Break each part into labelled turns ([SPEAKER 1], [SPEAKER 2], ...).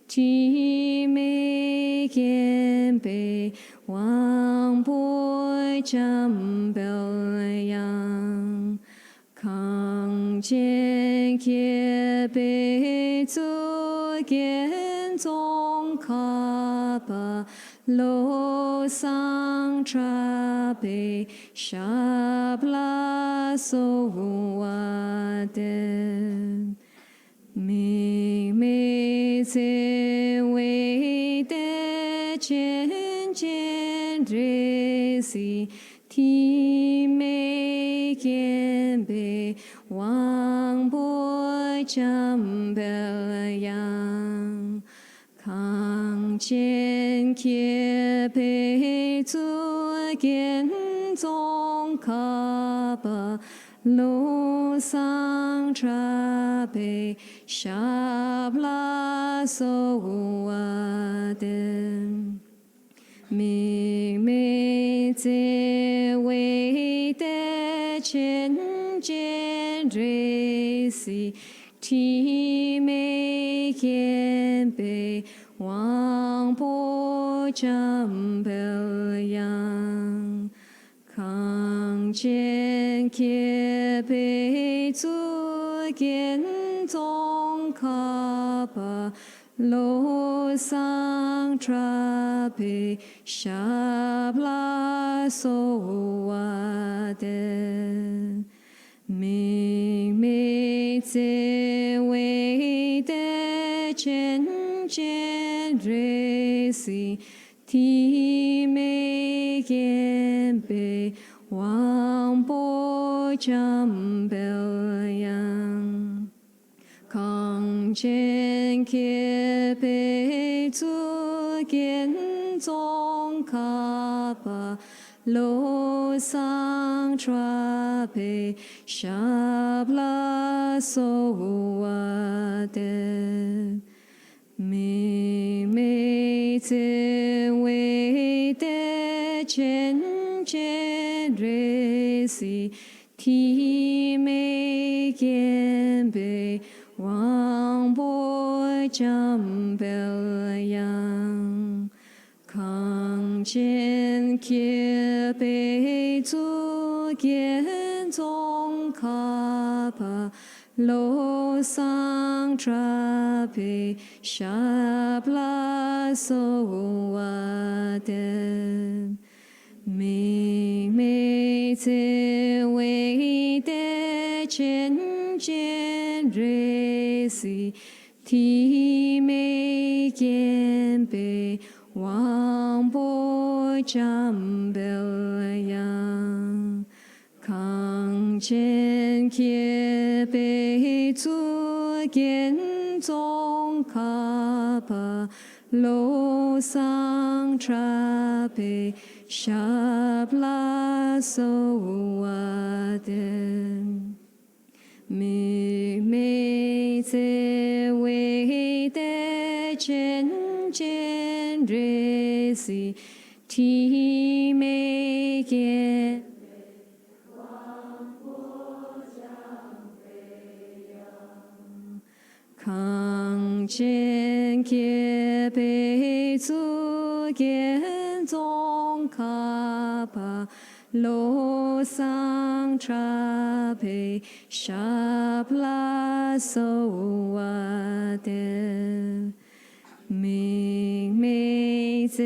[SPEAKER 1] 提眉见背王波将表扬，康健揭背足见宗卡巴罗桑查背沙布拉苏瓦德。明媚在为的渐渐热心，提眉见背王波将表扬，康健揭背足见宗卡巴罗桑查背沙布拉苏瓦德。明媚在为的渐渐热心，提眉见背王波将表扬，康健揭背足见宗卡巴罗桑查背沙布拉苏瓦德。明媚在为的渐渐热心，提眉见背王波将表扬，康健揭背足见宗卡巴罗桑查背沙布拉苏瓦德。明媚在为的渐渐热心，提眉见背王波将表扬，康健揭背足见宗卡巴罗桑查背沙布拉苏瓦德。明媚在为的渐渐热心，提眉见背王波将表扬，康健揭背足见宗卡巴罗桑查背沙布拉苏瓦德。明媚在为的渐渐热心，提眉见康健揭背足见宗卡巴罗桑查背沙布拉苏瓦德。明媚在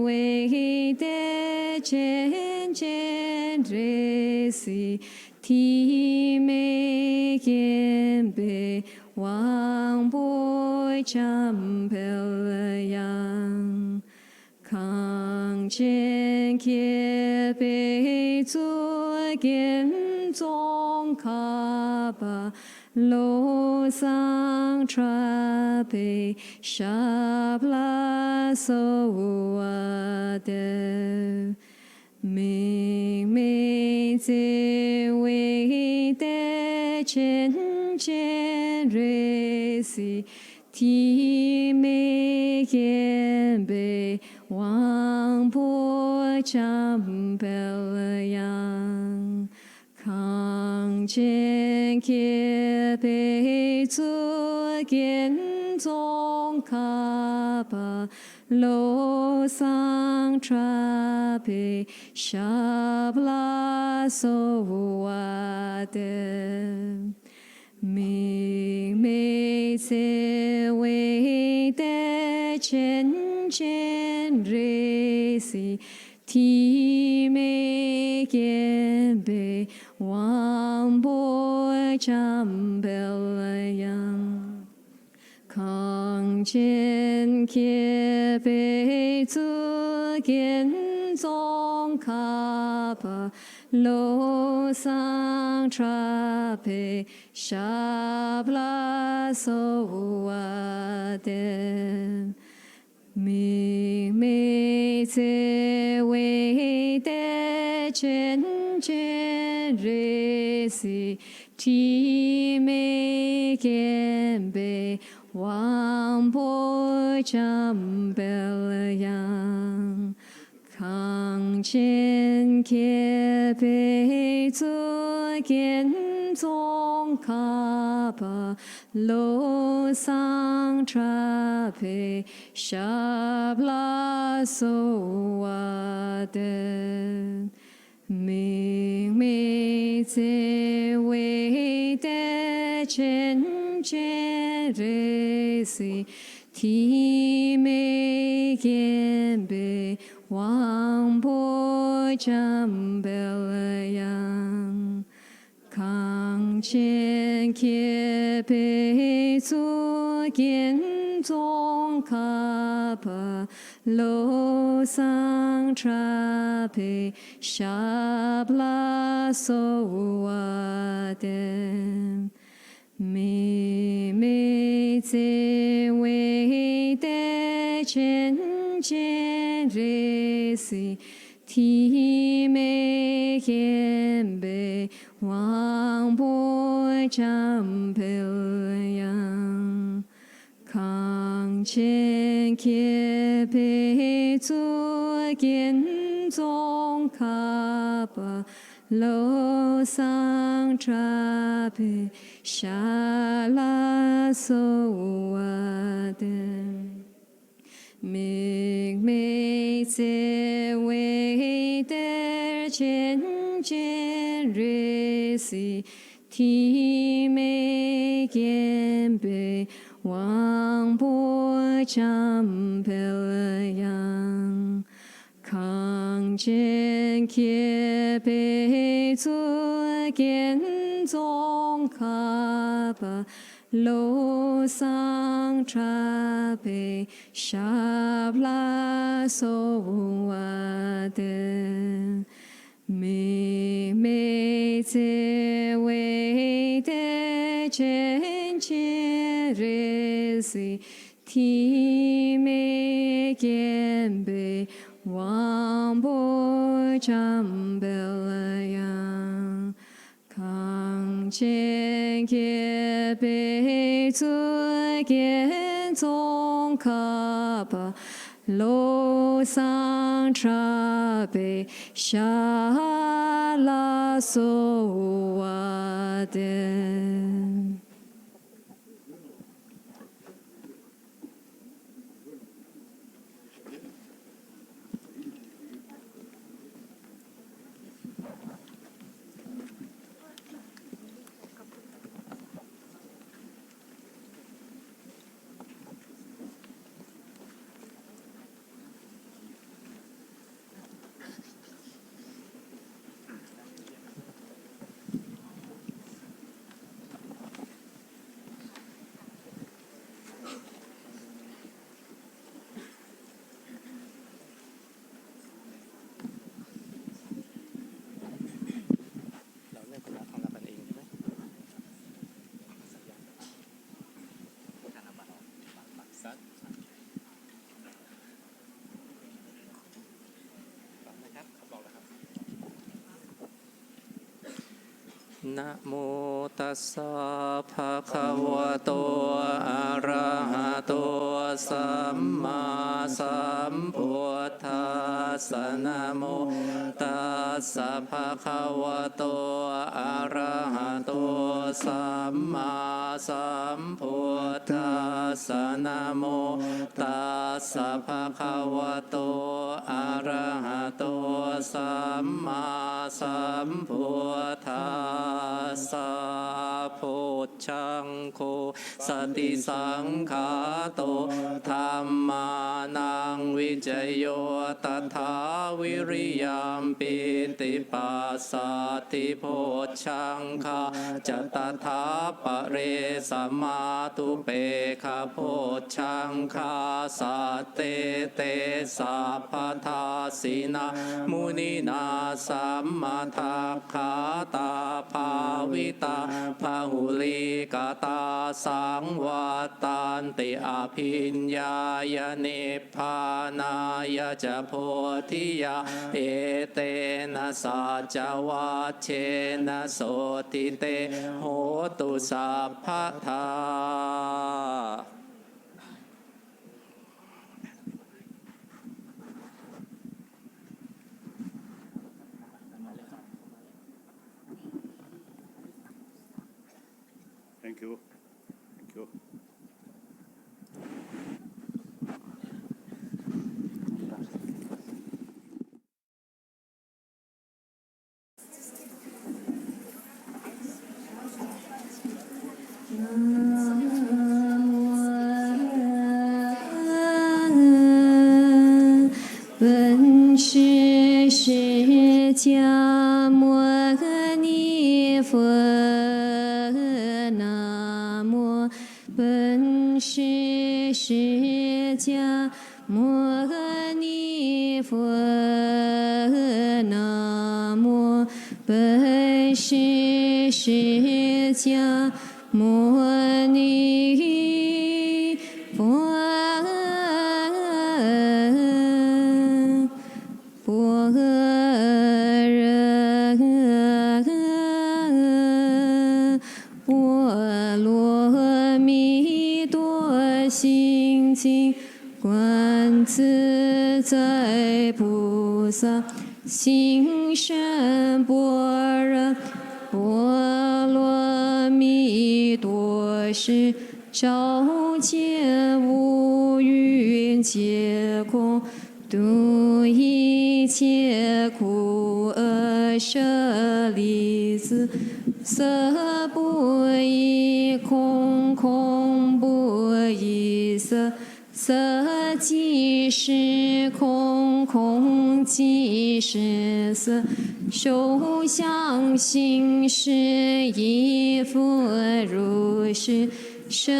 [SPEAKER 1] 为的渐渐热心，提眉见背王波将表扬，康健揭背足见宗卡巴罗桑查背沙布拉苏瓦德。明媚在为的渐渐热心，提眉见背王波将表扬，康健揭背足见宗卡 lo sang tra pe shabla so wa de明媚智慧的真见瑞西，体美见被王波占表扬，康健且被主见宗卡巴。lo sang tra pe shabla so wa de明媚智慧的真见瑞西，体美见被王波占表扬。康健且被主见宗卡巴lo sang tra pe shabla so wa de明媚智慧的真见瑞西，体美见被王波占表扬，康健且被主见宗卡巴lo sang tra pe shabla so wa de明媚智慧的真见瑞西，体美见被王波占表扬，康健且被主见宗卡巴lo sang tra pe shabla so wa de明媚智慧的真见瑞西，体美见被王波占表扬，康健且被主见宗卡巴lo sang tra pe shabla so wa de明媚智慧的真见瑞西，体美见被王波占表扬，康健且被主见宗卡巴lo sang tra pe shabla so wa deนะโมตัสสะภะคะวะโตอะระหะโตสัมมาสัมพุทธัส สะนะโมตัสสะภะคะวะโตอะระหะโตสัมมาสัมพุทธัสสะนะโมตัสสะภะคะวะโตอะระหะโตสัมมาสัมพุทธัสสะพุทธังโฆสติสังฆาโตธัมมานังวิจโยตถาวิริยัมปิติปัสสติโพชังคาจะตถาปะเรสมาตุเปขะโพชังคาสัตเตเตสัพพทาสินามุนินาสัมมาทัคขาตาภาวิตาภาหุลิกาตาสังวัตตันติอภิญญายนิพพานายจะโพธิยาเอเตนะสัจวัชเชนะโสติเตโหตุสัพพทา
[SPEAKER 2] Thank you. Thank you.
[SPEAKER 3] Bần sư sư cha mô ni Phật Nam mô Bần sư sư cha mô ni Phật Nam mô Bần sư sư cha mô ni Phật心经观自在菩萨行深般若波罗蜜多时，照见五蕴皆空，度一切苦厄舍利子，色不异空，空不异色，色即是空，空即是色，受想行识亦复如是。舍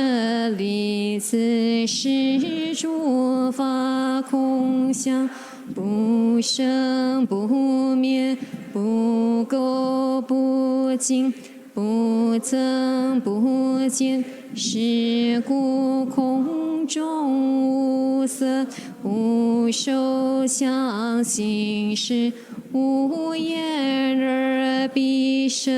[SPEAKER 3] 利子，是诸法空相，不生不灭，不垢不净，不增不减。是故空中无色，无受想行识，无眼耳鼻舌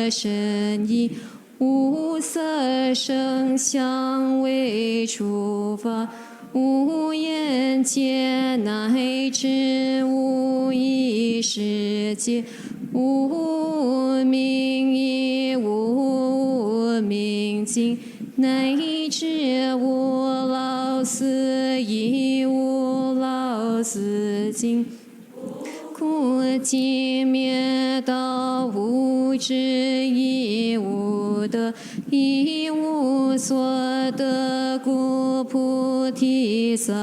[SPEAKER 3] 身意。无色声香味触法，无眼界乃至无意识界，无明亦无明尽，乃至无老死亦无老死尽。故寂灭道，无智亦无得，亦无所得，故菩提萨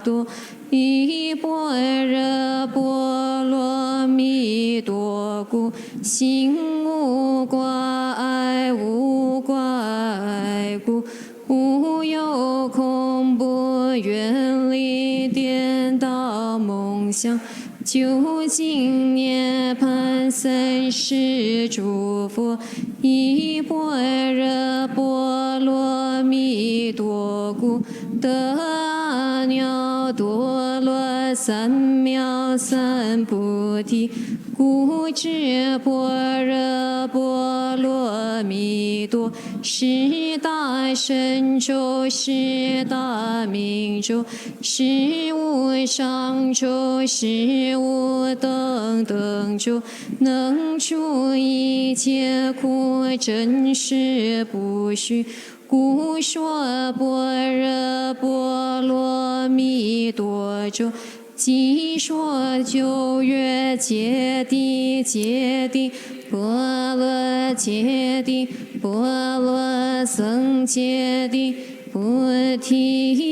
[SPEAKER 3] 埵依般若波罗蜜多故，心无挂碍，无挂碍故，无有恐怖，远离颠倒梦想。究竟涅槃，三世诸佛依般若波罗蜜多故，得阿耨多罗三藐三菩提。故知般若波罗蜜多是大神咒，是大明咒，是无上咒，是无等等咒，能除一切苦，真实不虚。故说般若波罗蜜多咒，即说九月揭谛，揭谛波罗揭谛，波罗僧揭谛，菩提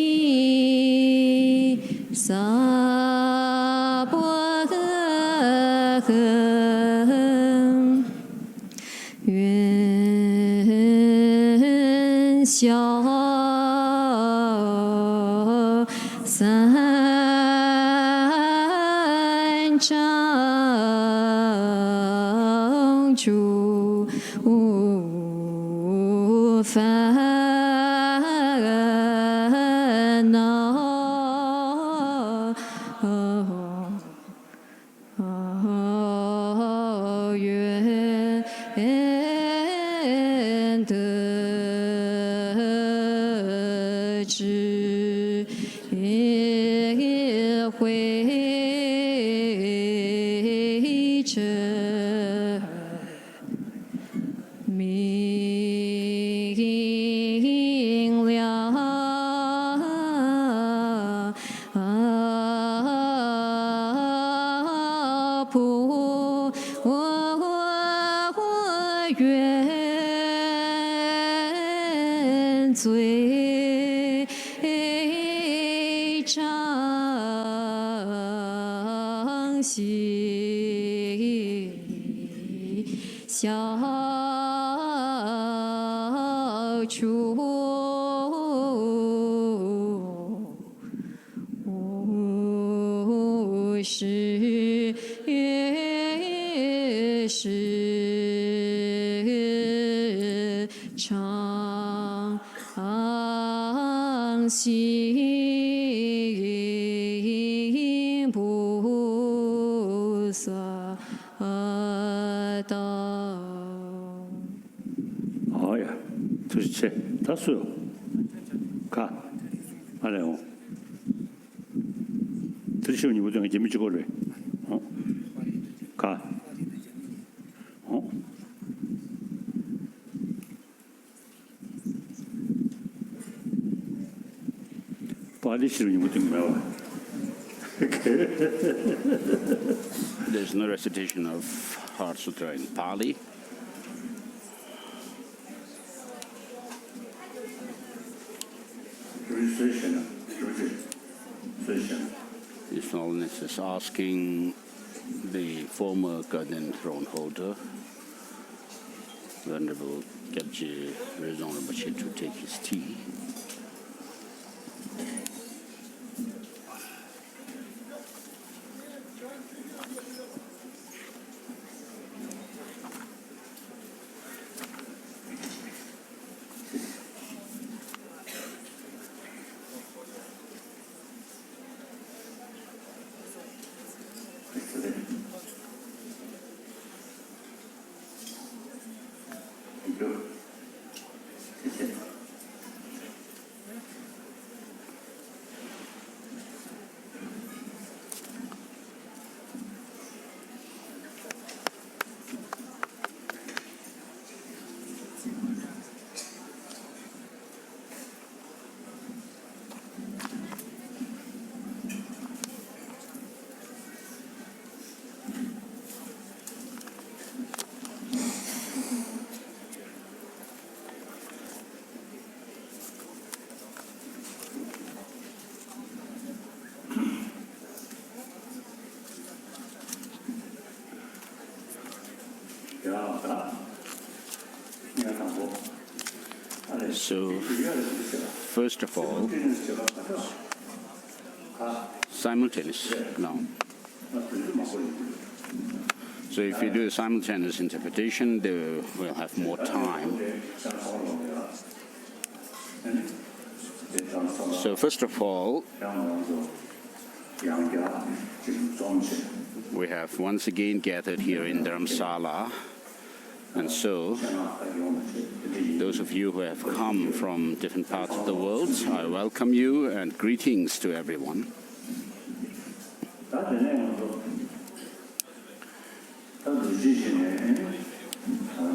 [SPEAKER 3] 萨婆诃。愿消三障诸烦恼，愿得知慧真明了，普愿罪障悉消除。是常行菩萨道。
[SPEAKER 2] 好呀，这是切，他说，看，阿来哦，这是你不懂，节目结果嘞，哦，看，哦。
[SPEAKER 4] There's no recitation of Heart Sutra in Pali. His Holiness is asking the former Guardian Throne Holder, Venerable Gyabje Rezon Rinpoche, to take his tea. So, first of all, simultaneous now. So if you do a simultaneous interpretation, they will have more time. So first of all, we have once again gathered here in Dharamsala. And so, those of you who have come from different parts of the world, I welcome you and greetings to everyone.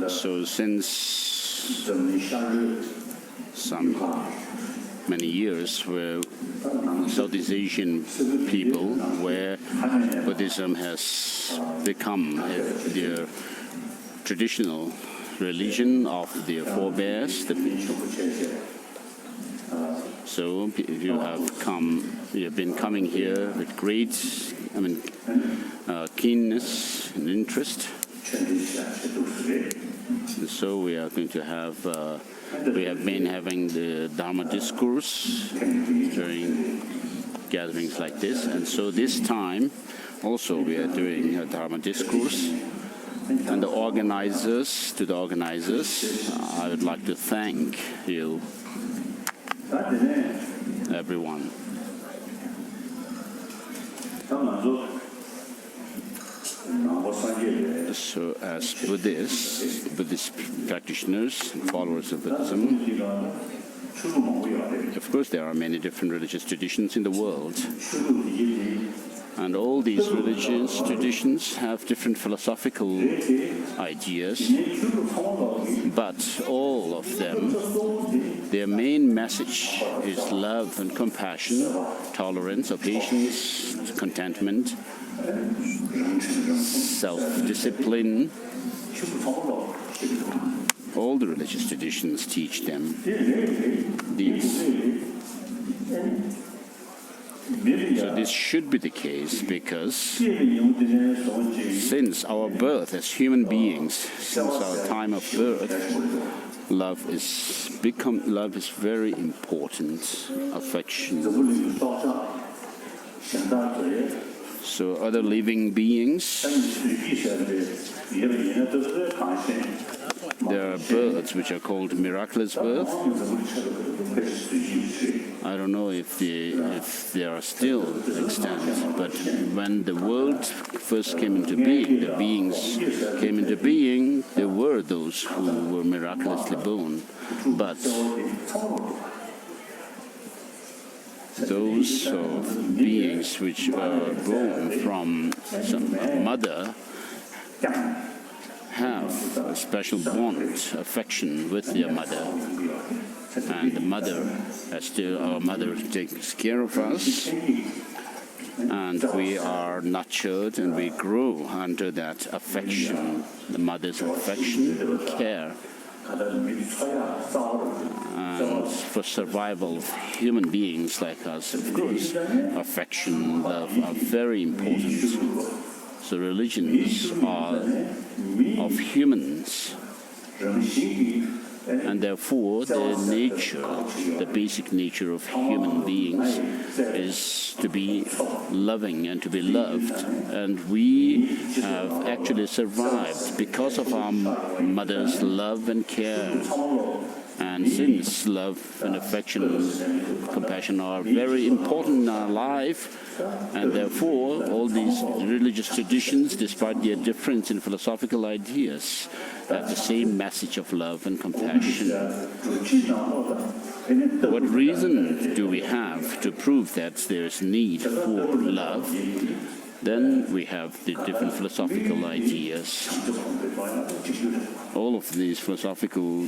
[SPEAKER 4] So since many years, where Southeast Asian people, where Buddhism has become their traditional religion of their forebears, so you have been coming here with great, keenness and interest. And so we are going to have, we have been having the Dharma discourse during gatherings like this. And so this time also we are doing a Dharma discourse. And the organizers, I would like to thank you, everyone. So as Buddhist practitioners and followers of Buddhism, of course there are many different religious traditions in the world. And all these religious traditions have different philosophical ideas, but all of them, their main message is love and compassion, tolerance or patience, contentment, self-discipline. All the religious traditions teach them these. So this should be the case because since our birth as human beings, since our time of birth, love is very important, affection. So other living beings, there are births which are called miraculous birth. I don't know if they are still extant, but when the world first came into being, the beings came into being, there were those who were miraculously born. But those beings which were born from some mother have a special bond, affection with their mother. And the mother, our mother takes care of us, and we are nurtured and we grow under that affection, the mother's affection and care. And for survival of human beings like us, of course, affection, love are very important. So religions are of humans, and therefore the basic nature of human beings is to be loving and to be loved. And we have actually survived because of our mother's love and care. And since love and affection and compassion are very important in our life, and therefore all these religious traditions, despite their difference in philosophical ideas, have the same message of love and compassion. What reason do we have to prove that there is need for love? Then we have the different philosophical ideas. All of these philosophical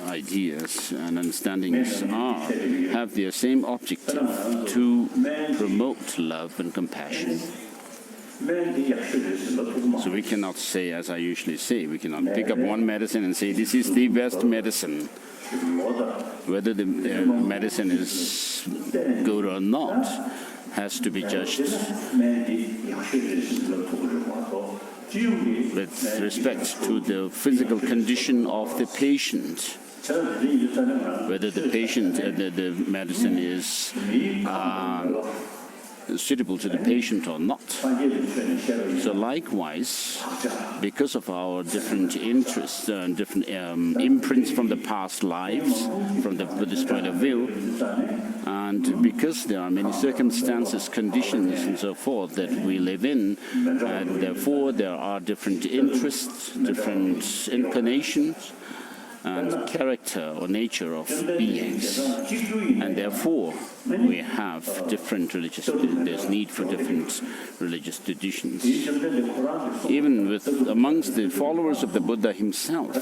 [SPEAKER 4] ideas and understandings have their same objective, to promote love and compassion. So we cannot say, as I usually say, we cannot pick up one medicine and say, this is the best medicine. Whether the medicine is good or not has to be judged with respect to the physical condition of the patient. Whether the patient, the medicine is suitable to the patient or not. So likewise, because of our different interests and different imprints from the past lives, from the Buddhist point of view, and because there are many circumstances, conditions, and so forth that we live in, and therefore there are different interests, different inclinations, and character or nature of beings, and therefore we have different religious, there's need for different religious traditions. Even amongst the followers of the Buddha himself,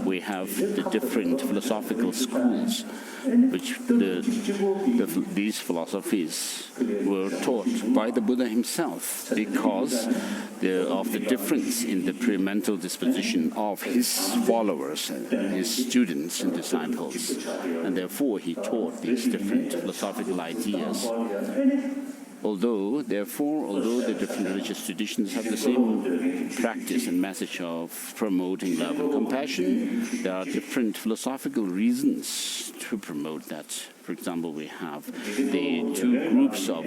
[SPEAKER 4] we have the different philosophical schools, which these philosophies were taught by the Buddha himself because of the difference in the mental disposition of his followers, his students and disciples, and therefore he taught these different philosophical ideas. Although the different religious traditions have the same practice and message of promoting love and compassion, there are different philosophical reasons to promote that. For example, we have the two groups of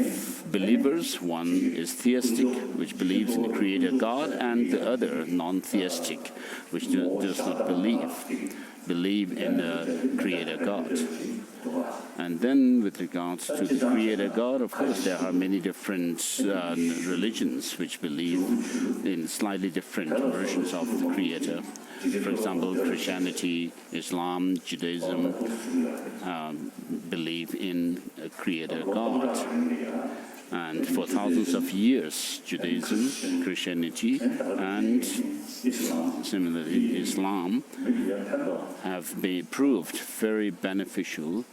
[SPEAKER 4] believers. One is theistic, which believes in the creator God, and the other non-theistic, which does not believe in a creator God. And then with regards to the creator God, of course, there are many different religions which believe in slightly different versions of the creator. For example, Christianity, Islam, Judaism believe in a creator God. And for thousands of years, Judaism, Christianity, and similarly Islam have been proved very beneficial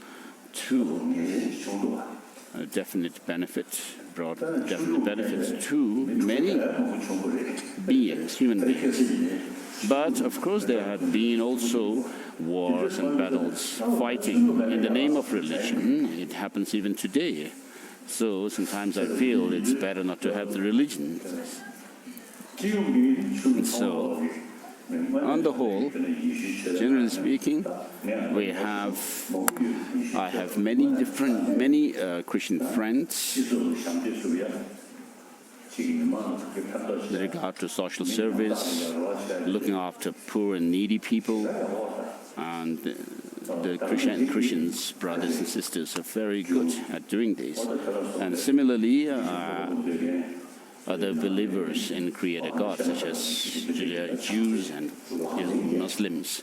[SPEAKER 4] to brought definite benefits to many beings, human beings. But of course there have been also wars and battles, fighting in the name of religion. It happens even today. So sometimes I feel it's better not to have the religion. And so, on the whole, generally speaking, I have many Christian friends with regard to social service, looking after poor and needy people, and the Christians, brothers and sisters, are very good at doing this. And similarly, other believers in Creator God, such as Jews and Muslims.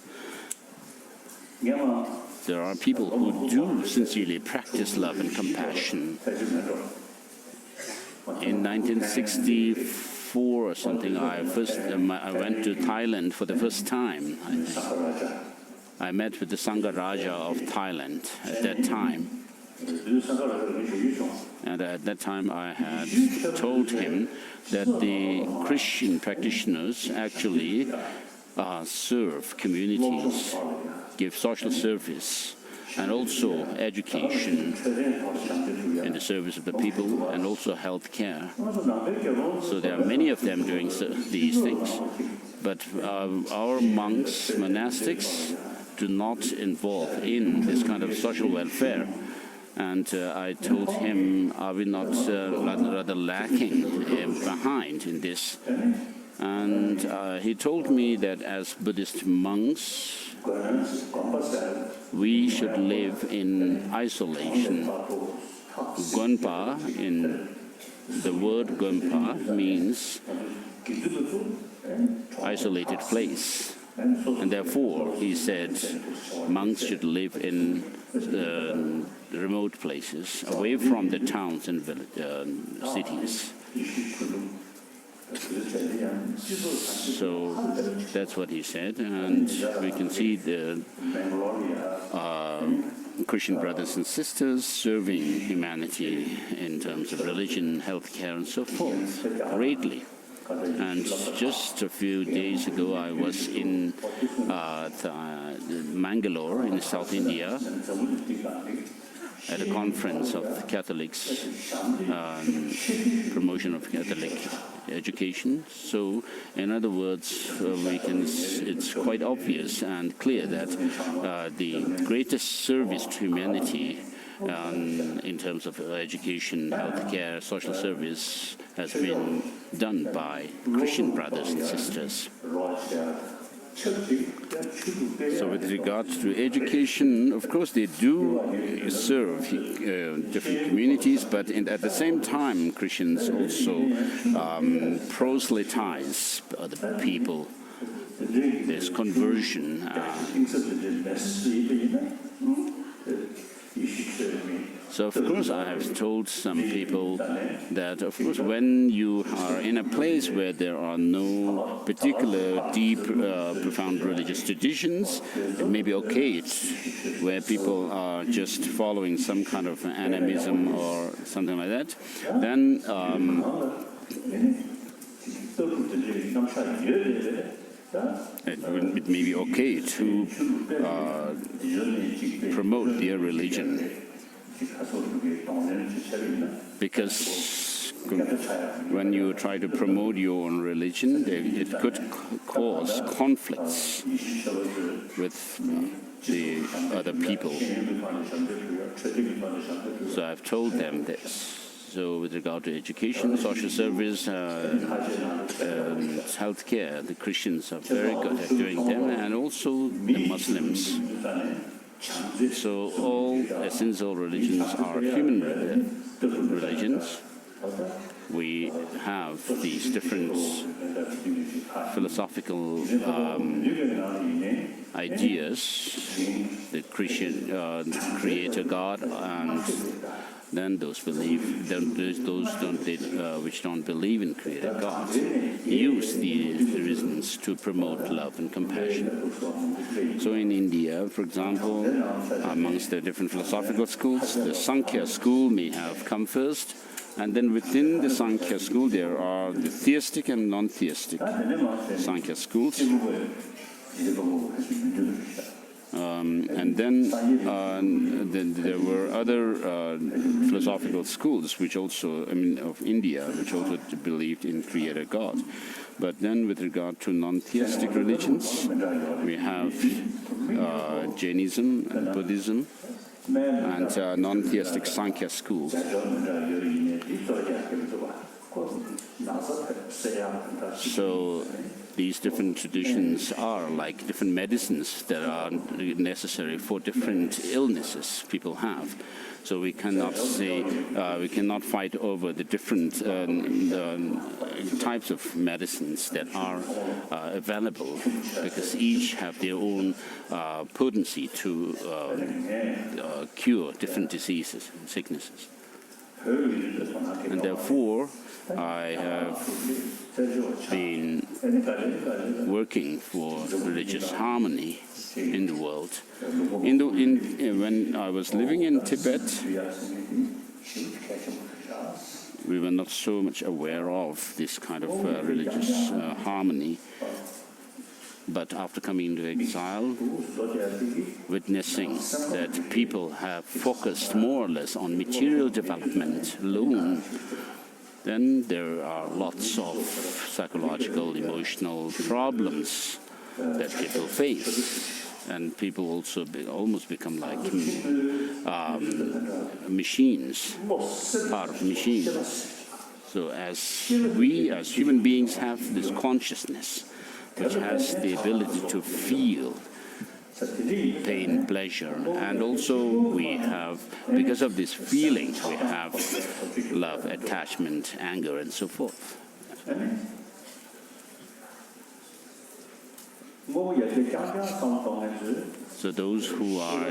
[SPEAKER 4] There are people who do sincerely practice love and compassion. In 1964 or something, I went to Thailand for the first time, I think. I met with the Sangha Raja of Thailand at that time. And at that time I had told him that the Christian practitioners actually serve communities, give social service, and also education in the service of the people, and also health care. So there are many of them doing these things. But our monks, monastics, do not involve in this kind of social welfare. And I told him, are we not rather lacking behind in this? And he told me that as Buddhist monks, we should live in isolation. Gonpa, in the word Gonpa, means isolated place. And therefore, he said, monks should live in remote places, away from the towns and cities. So that's what he said, and we can see the Christian brothers and sisters serving humanity in terms of religion, healthcare, and so forth, greatly. And just a few days ago, I was in Mangalore in South India at a conference of Catholics, promotion of Catholic education. So, in other words, it's quite obvious and clear that the greatest service to humanity in terms of education, healthcare, social service has been done by Christian brothers and sisters. So with regards to education, of course they do serve different communities, but at the same time Christians also proselytize other people. There's conversion. So of course I have told some people that of course when you are in a place where there are no particular deep, profound religious traditions, it may be okay. It's where people are just following some kind of animism or something like that, then it may be okay to promote their religion. Because when you try to promote your own religion, it could cause conflicts with the other people. So I've told them this. So with regard to education, social service, healthcare, the Christians are very good at doing them, and also the Muslims. So since all religions are human religions, we have these different philosophical ideas, the Christian creator God, and then those which don't believe in creator God use the reasons to promote love and compassion. So in India, for example, amongst the different philosophical schools, the Sankhya school may have come first, and then within the Sankhya school there are the theistic and non-theistic Sankhya schools. And then there were other philosophical schools which also, of India, which also believed in creator God. But then with regard to non-theistic religions, we have Jainism and Buddhism and non-theistic Sankhya schools. So these different traditions are like different medicines that are necessary for different illnesses people have. So we cannot say, we cannot fight over the different types of medicines that are available, because each have their own potency to cure different diseases and sicknesses. And therefore, I have been working for religious harmony in the world. When I was living in Tibet, we were not so much aware of this kind of religious harmony. But after coming into exile, witnessing that people have focused more or less on material development alone, then there are lots of psychological, emotional problems that people face. And people also almost become like machines, part of machines. So as we, as human beings, have this consciousness, which has the ability to feel pain, pleasure, and also we have, because of these feelings, we have love, attachment, anger, and so forth. So those who are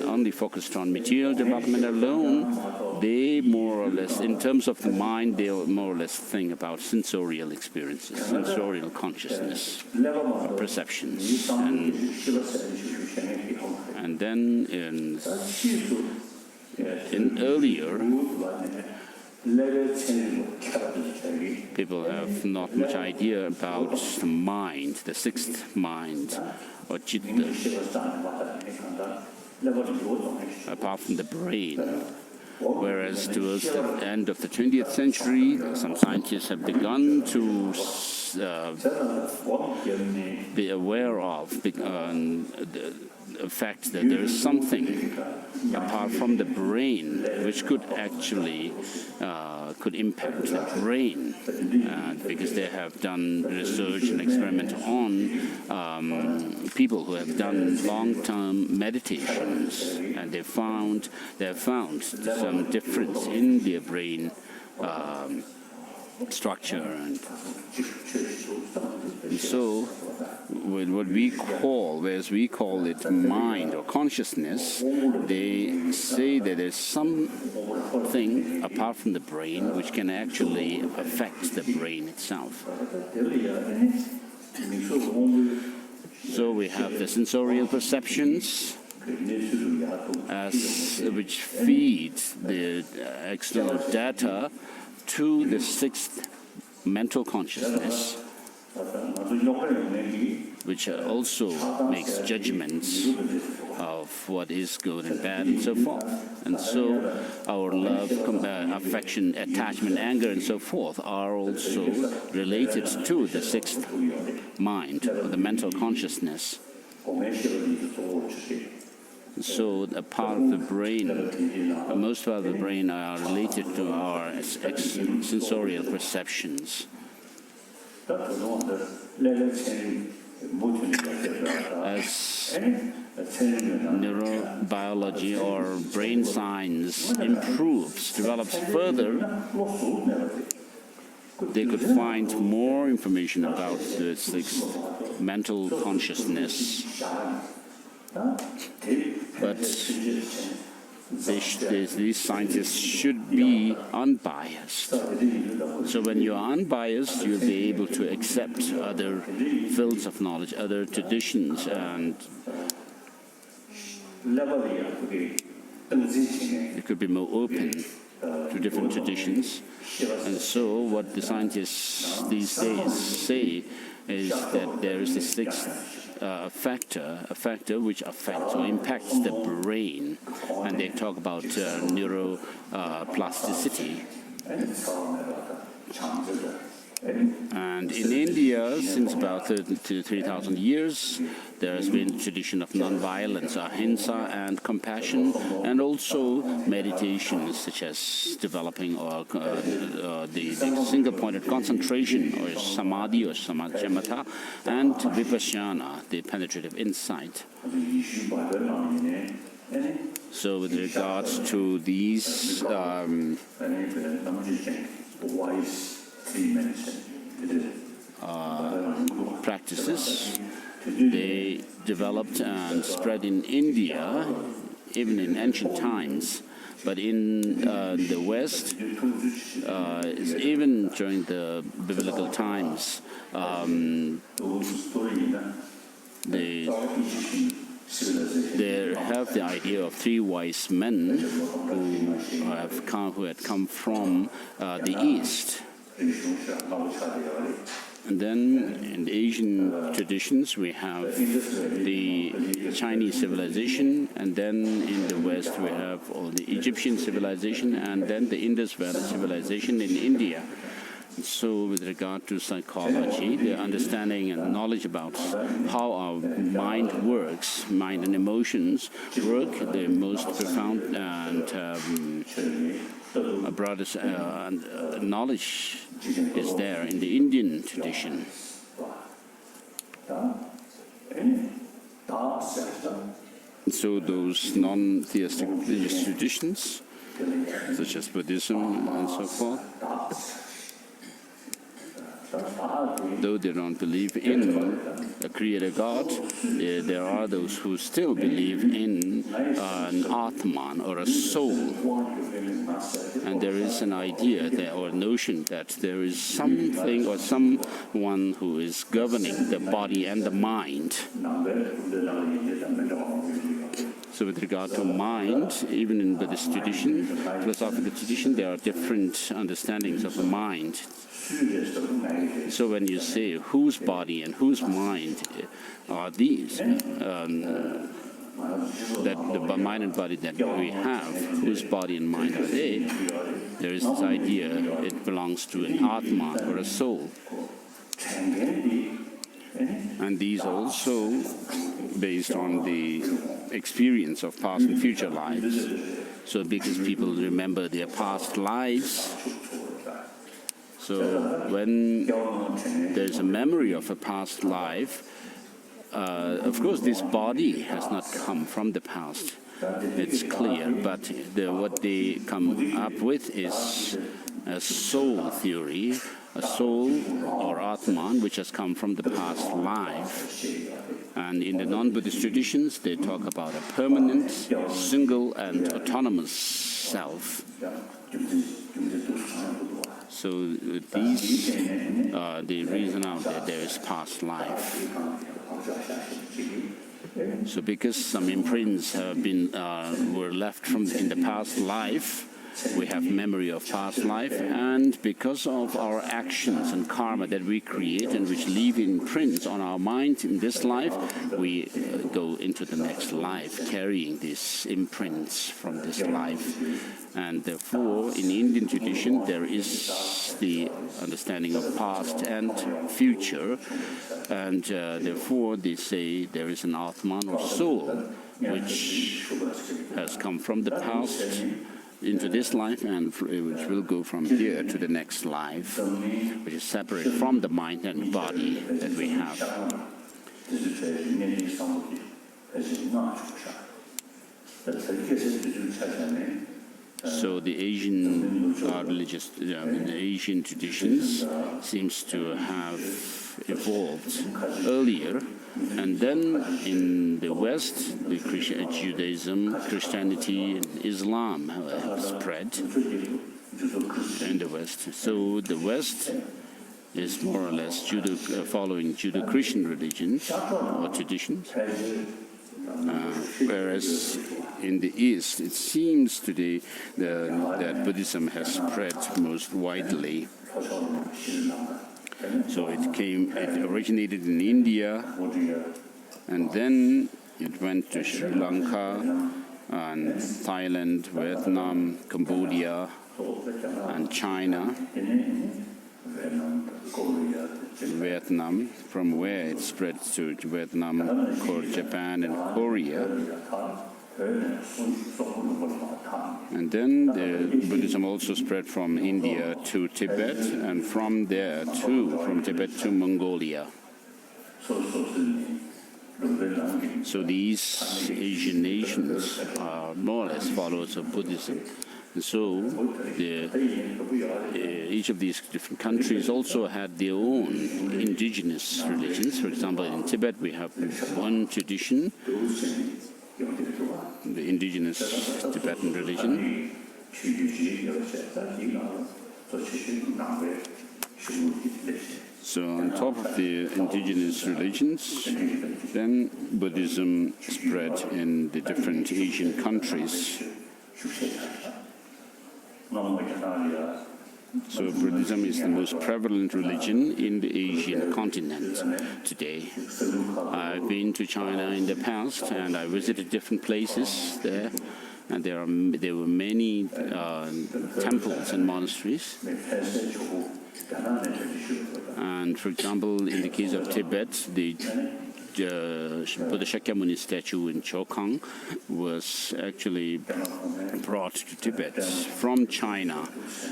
[SPEAKER 4] only focused on material development alone, they more or less, in terms of the mind, they'll more or less think about sensorial experiences, sensorial consciousness, perceptions. And then in earlier, people have not much idea about the mind, the sixth mind, or Chitta, apart from the brain. Whereas towards the end of the 20th century, some scientists have begun to be aware of fact that there is something apart from the brain which could actually could impact the brain, because they have done research and experiment on people who have done long-term meditations, and they have found some difference in their brain structure, and so with what we call, whereas we call it mind or consciousness, they say that there's something apart from the brain which can actually affect the brain itself. So we have the sensorial perceptions, which feed the external data to the sixth mental consciousness, which also makes judgments of what is good and bad and so forth. And so our love, affection, attachment, anger and so forth are also related to the sixth mind, or the mental consciousness. So a part of the brain, most of the brain are related to our sensorial perceptions. As neurobiology or brain science improves, develops further, they could find more information about the sixth mental consciousness. But these scientists should be unbiased. So when you are unbiased, you'll be able to accept other fields of knowledge, other traditions, and it could be more open to different traditions. And so what the scientists these days say is that there is a sixth factor which affects or impacts the brain, and they talk about neuroplasticity. And in India, since about 3,000 years, there has been a tradition of non-violence, ahimsa, and compassion, and also meditations such as developing or the single-pointed concentration, or samadhi or samatha, and vipassana, the penetrative insight. So with regards to these practices, they developed and spread in India, even in ancient times. But in the West, even during the biblical times, they have the idea of three wise men who had come from the East. And then in the Asian traditions, we have the Chinese civilization, and then in the West we have the Egyptian civilization, and then the Indus Valley civilization in India. So with regard to psychology, the understanding and knowledge about how our mind works, mind and emotions work, the most profound and broadest knowledge is there in the Indian tradition. So those non-theistic religious traditions, such as Buddhism and so forth, though they don't believe in a creator God, there are those who still believe in an Atman, or a soul. And there is an idea or a notion that there is something or someone who is governing the body and the mind. So with regard to mind, even in Buddhist tradition, philosophical tradition, there are different understandings of the mind. So when you say whose body and whose mind are these, that the mind and body that we have, whose body and mind are they, there is this idea it belongs to an Atman, or a soul. And these also based on the experience of past and future lives. So because people remember their past lives, so when there's a memory of a past life, of course this body has not come from the past. It's clear, but what they come up with is a soul theory, a soul or Atman which has come from the past life. And in the non-Buddhist traditions, they talk about a permanent, single and autonomous self. So these are the reason out there is past life. So because some imprints have been were left from in the past life, we have memory of past life, and because of our actions and karma that we create and which leave imprints on our mind in this life, we go into the next life carrying these imprints from this life. And therefore, in Indian tradition, there is the understanding of past and future, and therefore they say there is an Atman or soul which has come from the past into this life and which will go from here to the next life, which is separate from the mind and body that we have. So the Asian religious, the Asian traditions seems to have evolved earlier, and then in the West, the Judaism, Christianity, and Islam have spread in the West. So the West is more or less following Judeo-Christian religions or traditions, whereas in the East, it seems today that Buddhism has spread most widely. So it originated in India, and then it went to Sri Lanka, and Thailand, Vietnam, Cambodia, and China. Vietnam, from where it spread to Vietnam, Japan, and Korea. And then the Buddhism also spread from India to Tibet, and from there too, from Tibet to Mongolia. So these Asian nations are more or less followers of Buddhism. And so each of these different countries also had their own indigenous religions. For example, in Tibet we have one tradition, the indigenous Tibetan religion. So on top of the indigenous religions, then Buddhism spread in the different Asian countries. So Buddhism is the most prevalent religion in the Asian continent today. I've been to China in the past, and I visited different places there, and there were many temples and monasteries. And for example, in the case of Tibet, the Buddha Shakyamuni statue in Chokhang was actually brought to Tibet from China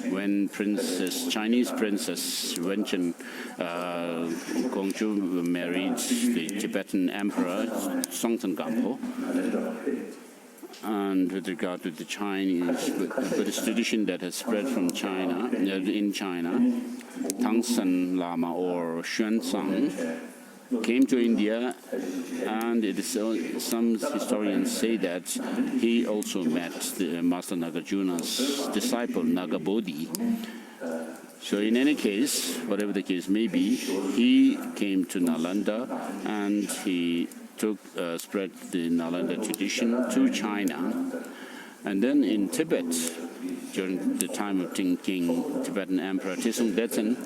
[SPEAKER 4] when Chinese Princess Wenchen Gongzhou married the Tibetan Emperor Songtsen Gampo. And with regard to the Chinese Buddhist tradition that has spread from China, in China, Tangsen Lama or Xuanzang came to India, and it is, some historians say that he also met the Master Nagarjuna's disciple, Nagabodhi. So in any case, whatever the case may be, he came to Nalanda and he spread the Nalanda tradition to China. And then in Tibet, during the time of King Tibetan Emperor Trisong Detsen,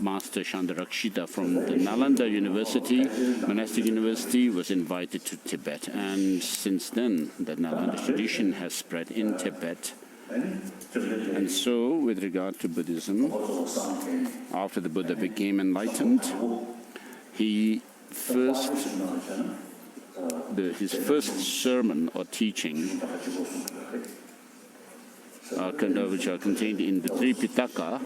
[SPEAKER 4] Master Chandarakshita from the Nalanda University, monastic university, was invited to Tibet. And since then, the Nalanda tradition has spread in Tibet. And so, with regard to Buddhism, after the Buddha became enlightened, he first his first sermon or teaching, which are contained in the Tripitaka,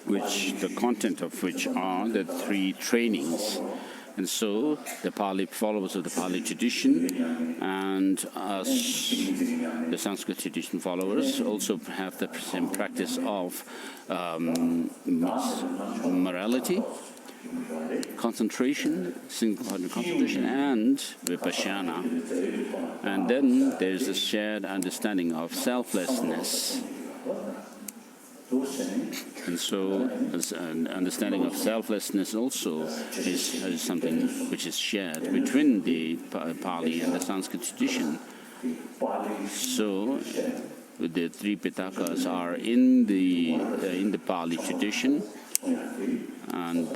[SPEAKER 4] which the content of which are the three trainings. And so the Pali followers of the Pali tradition and us, the Sanskrit tradition followers, also have the same practice of morality, concentration, single-hearted concentration, and vipassana. And then there's a shared understanding of selflessness. And so an understanding of selflessness also is something which is shared between the Pali and the Sanskrit tradition. So the three Pitakas are in the Pali tradition, and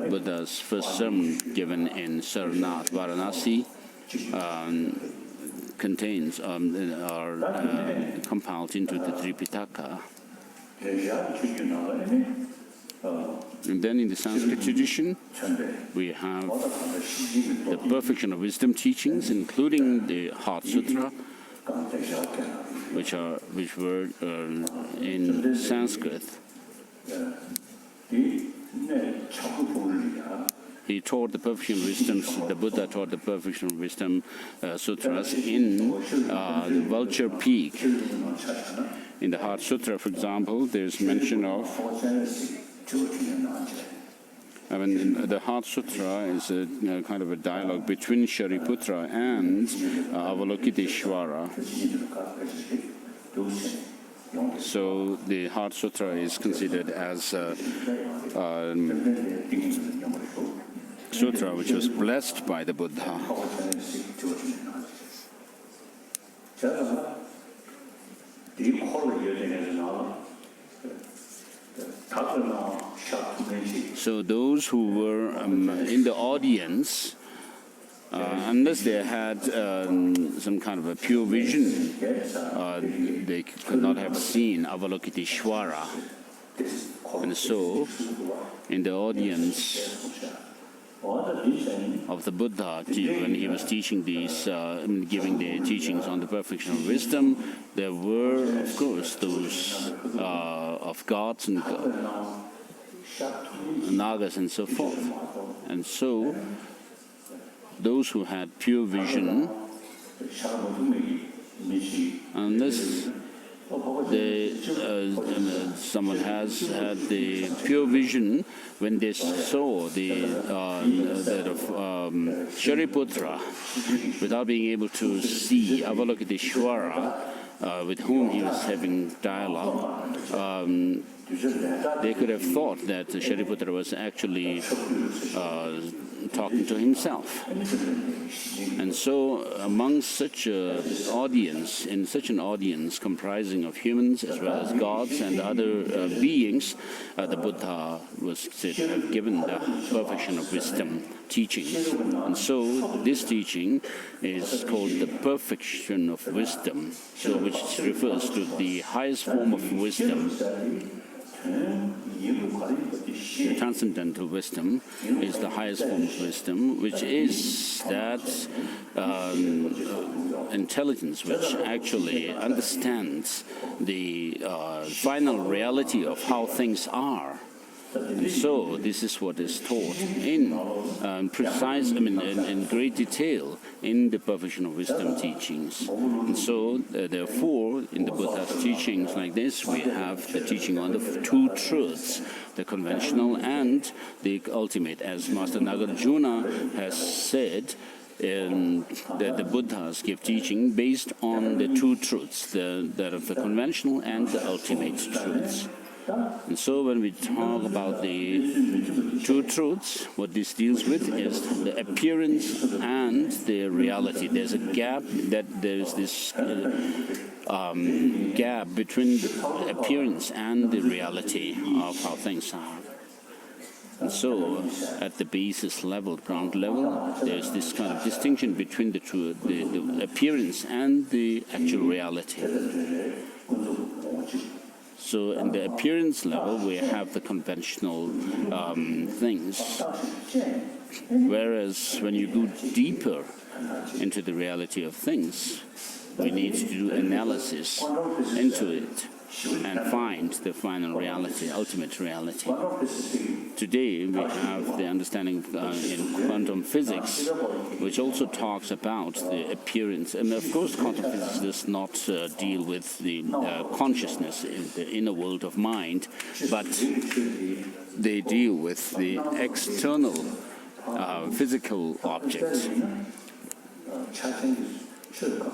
[SPEAKER 4] Buddha's first sermon given in Sarnath, Varanasi, contains are compiled into the Tripitaka. And then in the Sanskrit tradition, we have the perfection of wisdom teachings, including the Heart Sutra, which were in Sanskrit. He taught the perfection of wisdom. The Buddha taught the perfection of wisdom sutras in the Vulture Peak. In the Heart Sutra, for example, there's mention of. The Heart Sutra is a kind of a dialogue between Shariputra and Avalokiteshvara. So the Heart Sutra is considered as a sutra which was blessed by the Buddha. So those who were in the audience, unless they had some kind of a pure vision, they could not have seen Avalokiteshvara. And so, in the audience of the Buddha, when he was teaching these, giving the teachings on the perfection of wisdom, there were, of course, those of gods and nagas and so forth. And so, those who had pure vision, unless someone has had the pure vision, when they saw that of Shariputra, without being able to see Avalokiteshvara, with whom he was having dialogue, they could have thought that Shariputra was actually talking to himself. And so among such an audience, in such an audience comprising of humans as well as gods and other beings, the Buddha was said to have given the perfection of wisdom teachings. And so this teaching is called the perfection of wisdom, so which refers to the highest form of wisdom. The transcendental wisdom is the highest form of wisdom, which is that intelligence which actually understands the final reality of how things are. And so this is what is taught in in great detail in the perfection of wisdom teachings. And so therefore, in the Buddha's teachings like this, we have the teaching on the two truths, the conventional and the ultimate. As Master Nagarjuna has said, that the Buddhas give teaching based on the two truths, that of the conventional and the ultimate truths. And so when we talk about the two truths, what this deals with is the appearance and the reality. There's a gap, there's this gap between the appearance and the reality of how things are. And so at the basis level, ground level, there's this kind of distinction between the two, the appearance and the actual reality. So in the appearance level, we have the conventional things. Whereas when you go deeper into the reality of things, we need to do analysis into it and find the final reality, ultimate reality. Today we have the understanding in quantum physics, which also talks about the appearance. And of course, quantum physics does not deal with the consciousness in the inner world of mind, but they deal with the external physical objects.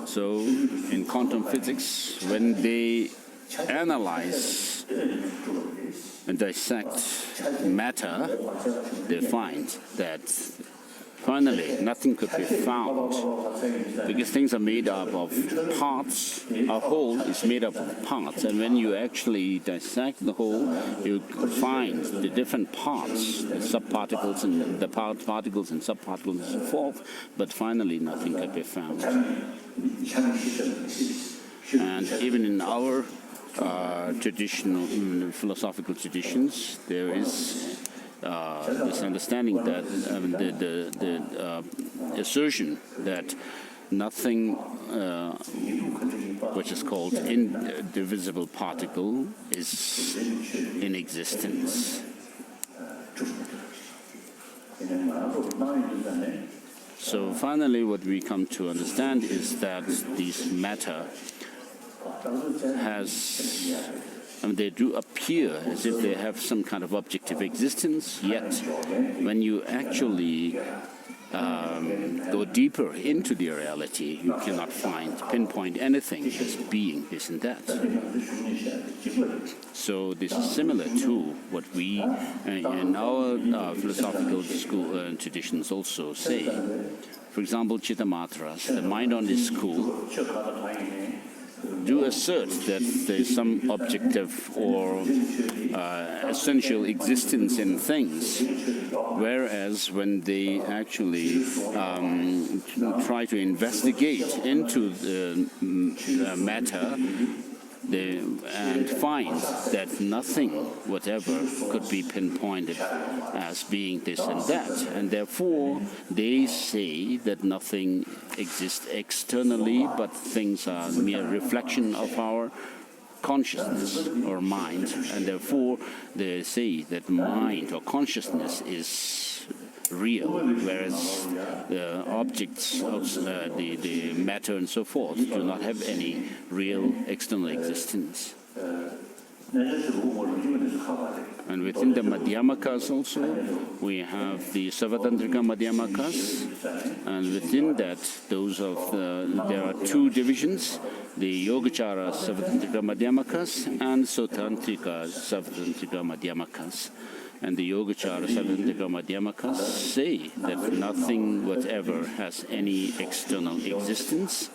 [SPEAKER 4] So in quantum physics, when they analyze and dissect matter, they find that finally nothing could be found, because things are made up of parts. A whole is made up of parts, and when you actually dissect the whole, you find the different parts, the subparticles and the particles and subparticles and so forth, but finally nothing could be found. And even in our traditional philosophical traditions, there is this understanding that the assertion that nothing which is called indivisible particle is in existence. So finally what we come to understand is that this matter has, they do appear as if they have some kind of objective existence, yet when you actually go deeper into the reality, you cannot pinpoint anything as being this and that. So this is similar to what we in our philosophical school traditions also say. For example, Chittamatras, the mind-only school, do assert that there is some objective or essential existence in things, whereas when they actually try to investigate into the matter, and find that nothing whatever could be pinpointed as being this and that, and therefore they say that nothing exists externally, but things are mere reflection of our consciousness or mind, and therefore they say that mind or consciousness is real, whereas the objects of the matter and so forth do not have any real external existence. And within the Madhyamakas also, we have the Savatantrika Madhyamakas, and within that, there are two divisions, the Yogacara Savatantrika Madhyamakas and Sotantrika Savatantrika Madhyamakas. And the Yogacara Savatantrika Madhyamakas say that nothing whatever has any external existence,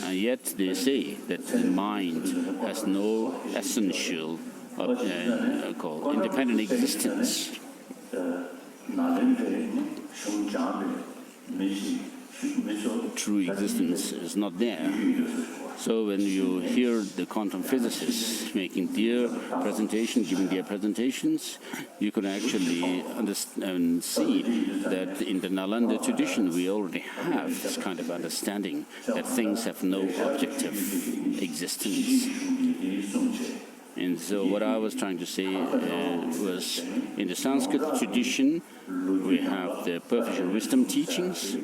[SPEAKER 4] and yet they say that the mind has no essential called independent existence. True existence is not there. So when you hear the quantum physicists making their presentation, giving their presentations, you can actually understand and see that in the Nalanda tradition we already have this kind of understanding that things have no objective existence. And so what I was trying to say was, in the Sanskrit tradition, we have the perfect wisdom teachings,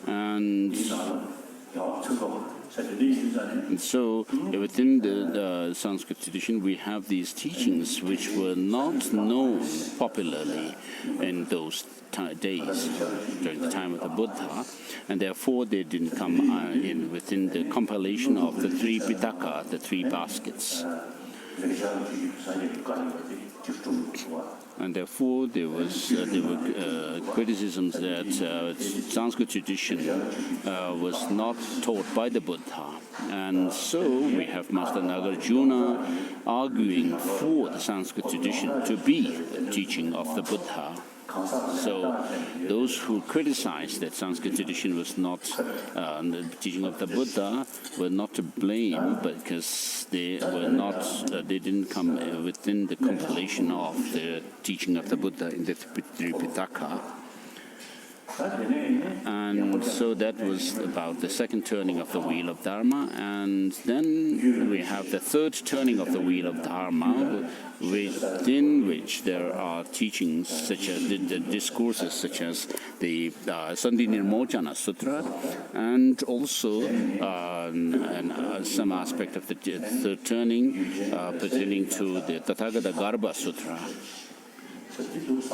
[SPEAKER 4] and so within the Sanskrit tradition we have these teachings which were not known popularly in those days during the time of the Buddha, and therefore they didn't come in within the compilation of the three Pitaka, the three baskets. And therefore there were criticisms that Sanskrit tradition was not taught by the Buddha. And so we have Master Nagarjuna arguing for the Sanskrit tradition to be the teaching of the Buddha. So those who criticized that Sanskrit tradition was not the teaching of the Buddha were not to blame, because they were not, they didn't come within the compilation of the teaching of the Buddha in the Tripitaka. And so that was about the second turning of the wheel of Dharma. And then we have the third turning of the wheel of Dharma, within which there are teachings such as the discourses such as the Sandhi-Nirmocana Sutra, and also some aspect of the third turning pertaining to the Tathagata Garbha Sutra.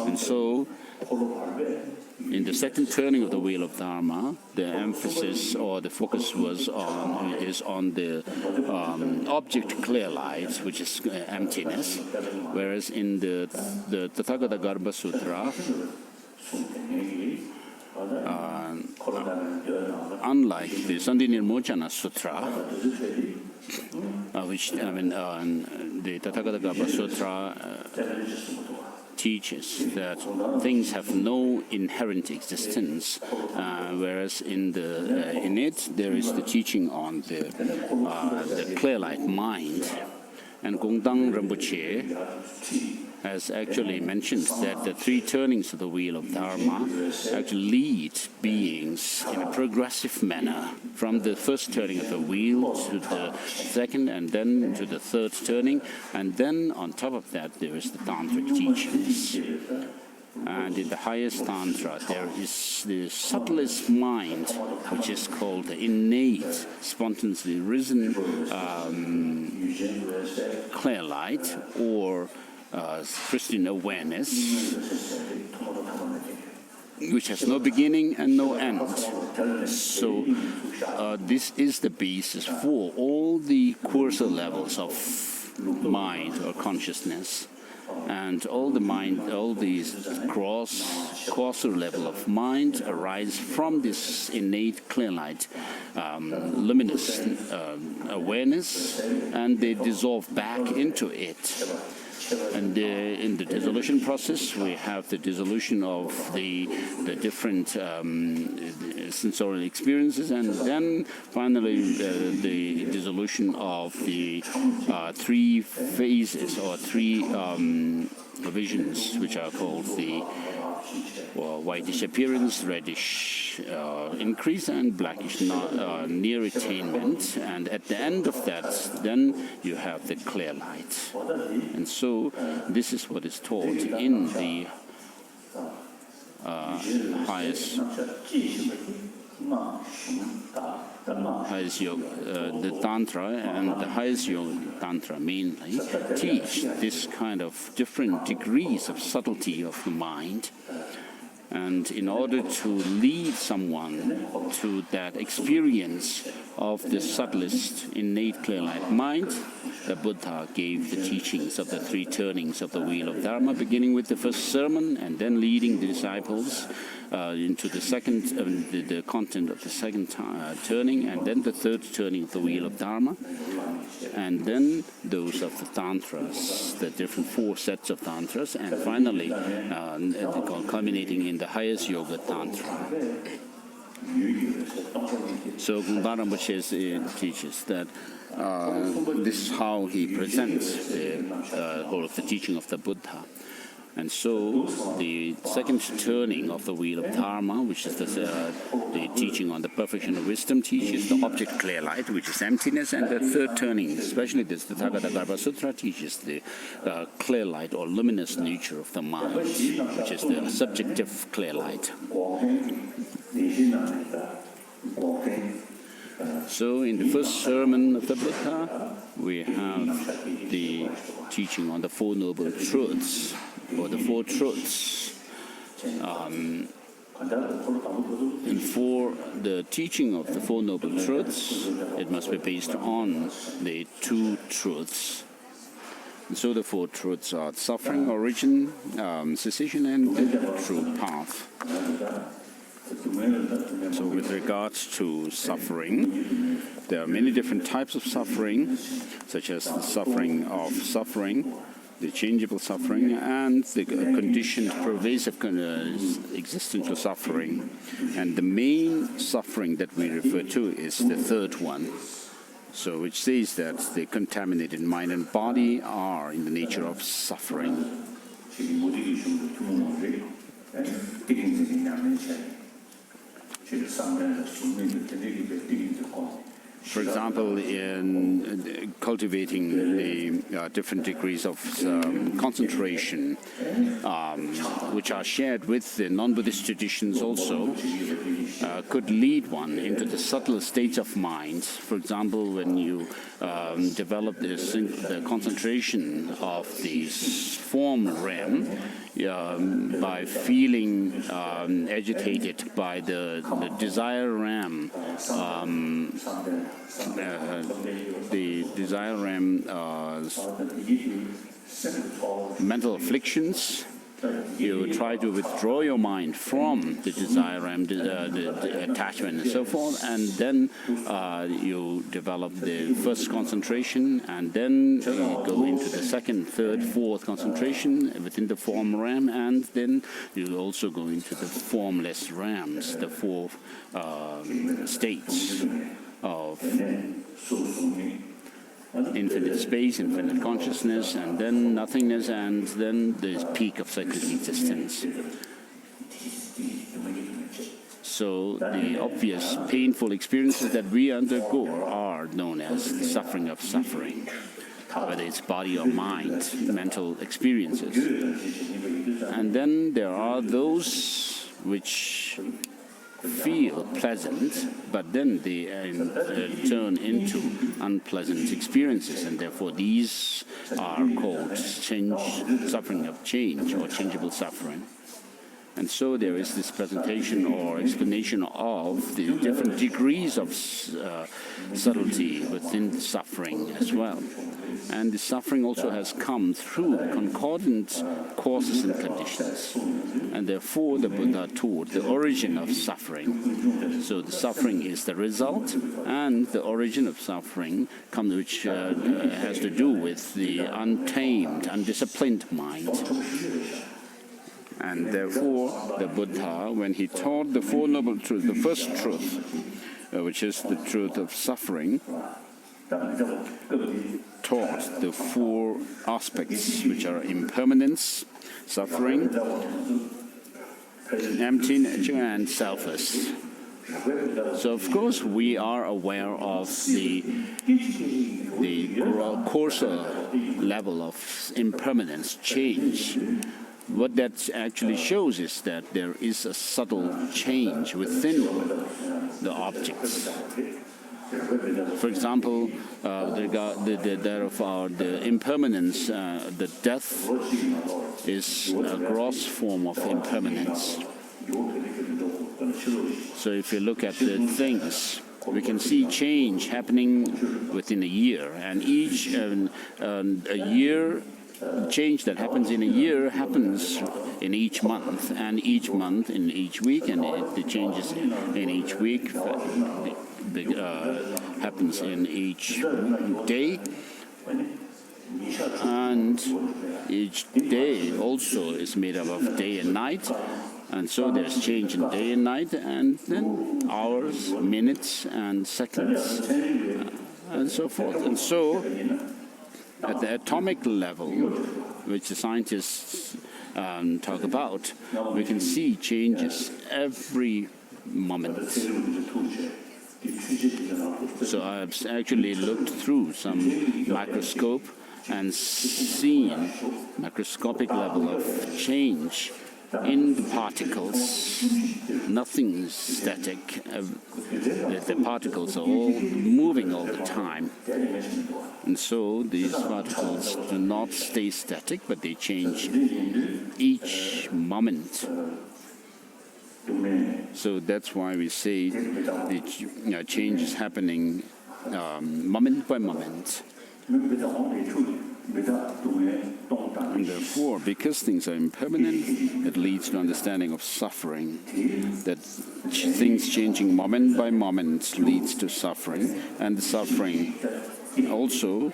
[SPEAKER 4] And so in the second turning of the wheel of Dharma, the emphasis or the focus is on the object clear light, which is emptiness, whereas in the Tathagata Garbha Sutra, unlike the Sandhi-Nirmocana Sutra, the Tathagata Garbha Sutra teaches that things have no inherent existence, whereas in it there is the teaching on the clear light mind. And Gongdang Rinpoche has actually mentioned that the three turnings of the wheel of Dharma actually lead beings in a progressive manner from the first turning of the wheel to the second, and then to the third turning, and then on top of that there is the tantric teachings. And in the highest tantra there is the subtlest mind, which is called the innate, spontaneously risen clear light, or Christian awareness, which has no beginning and no end. So this is the basis for all the coarser levels of mind or consciousness. And all these coarser level of mind arise from this innate clear light, luminous awareness, and they dissolve back into it. And in the dissolution process, we have the dissolution of the different sensorial experiences, and then finally the dissolution of the three phases or three visions, which are called the whitish appearance, reddish increase, and blackish near attainment. And at the end of that, then you have the clear light. And so this is what is taught in the highest yoga, the Tantra, and the highest yoga Tantra mainly teach this kind of different degrees of subtlety of the mind. And in order to lead someone to that experience of the subtlest innate clear light mind, the Buddha gave the teachings of the three turnings of the wheel of Dharma, beginning with the first sermon and then leading the disciples into the second, the content of the second turning, and then the third turning of the wheel of Dharma, and then those of the tantras, the different four sets of tantras, and finally culminating in the highest yoga tantra. So Gongdang Rinpoche teaches that this is how he presents the whole of the teaching of the Buddha. And so the second turning of the wheel of Dharma, which is the teaching on the perfection of wisdom, teaches the object clear light, which is emptiness. And the third turning, especially this Tathagata Garbha Sutra, teaches the clear light or luminous nature of the mind, which is the subjective clear light. So in the first sermon of the Buddha, we have the teaching on the Four Noble Truths, or the Four Truths. And for the teaching of the Four Noble Truths, it must be based on the two truths. And so the four truths are suffering, origin, cessation, and the true path. So with regards to suffering, there are many different types of suffering, such as the suffering of suffering, the changeable suffering, and the conditioned, pervasive existential suffering. And the main suffering that we refer to is the third one. So which says that the contaminated mind and body are in the nature of suffering. For example, in cultivating the different degrees of concentration, which are shared with the non-Buddhist traditions also, could lead one into the subtle states of mind. For example, when you develop the concentration of the form realm, by feeling agitated by the desire realm, mental afflictions, you try to withdraw your mind from the desire realm, the attachment and so forth, and then you develop the first concentration, and then you go into the second, third, fourth concentration within the form realm, and then you also go into the formless realms, the four states of infinite space, infinite consciousness, and then nothingness, and then the peak of cyclic existence. So the obvious painful experiences that we undergo are known as the suffering of suffering, whether it's body or mind, mental experiences. And then there are those which feel pleasant, but then they turn into unpleasant experiences, and therefore these are called suffering of change or changeable suffering. And so there is this presentation or explanation of the different degrees of subtlety within the suffering as well. And the suffering also has come through concordant causes and conditions. And therefore the Buddha taught the origin of suffering. So the suffering is the result, and the origin of suffering which has to do with the untamed, undisciplined mind. And therefore, the Buddha, when he taught the Four Noble Truths, the first truth, which is the truth of suffering, taught the four aspects, which are impermanence, suffering, emptiness, and selfless. So, of course, we are aware of the coarser level of impermanence, change. What that actually shows is that there is a subtle change within the objects. For example, the impermanence, the death is a gross form of impermanence. So if you look at the things, we can see change happening within a year, and each change that happens in a year happens in each month, and each month in each week, and the changes in each week happens in each day, and each day also is made up of day and night, and so there's change in day and night, and then hours, minutes, and seconds, and so forth. And so at the atomic level, which the scientists talk about, we can see changes every moment. So I've actually looked through some microscope and seen macroscopic level of change in the particles. Nothing is static. The particles are all moving all the time. And so these particles do not stay static, but they change each moment. So that's why we say the change is happening moment by moment. And therefore, because things are impermanent, it leads to understanding of suffering. That things changing moment by moment leads to suffering, and the suffering also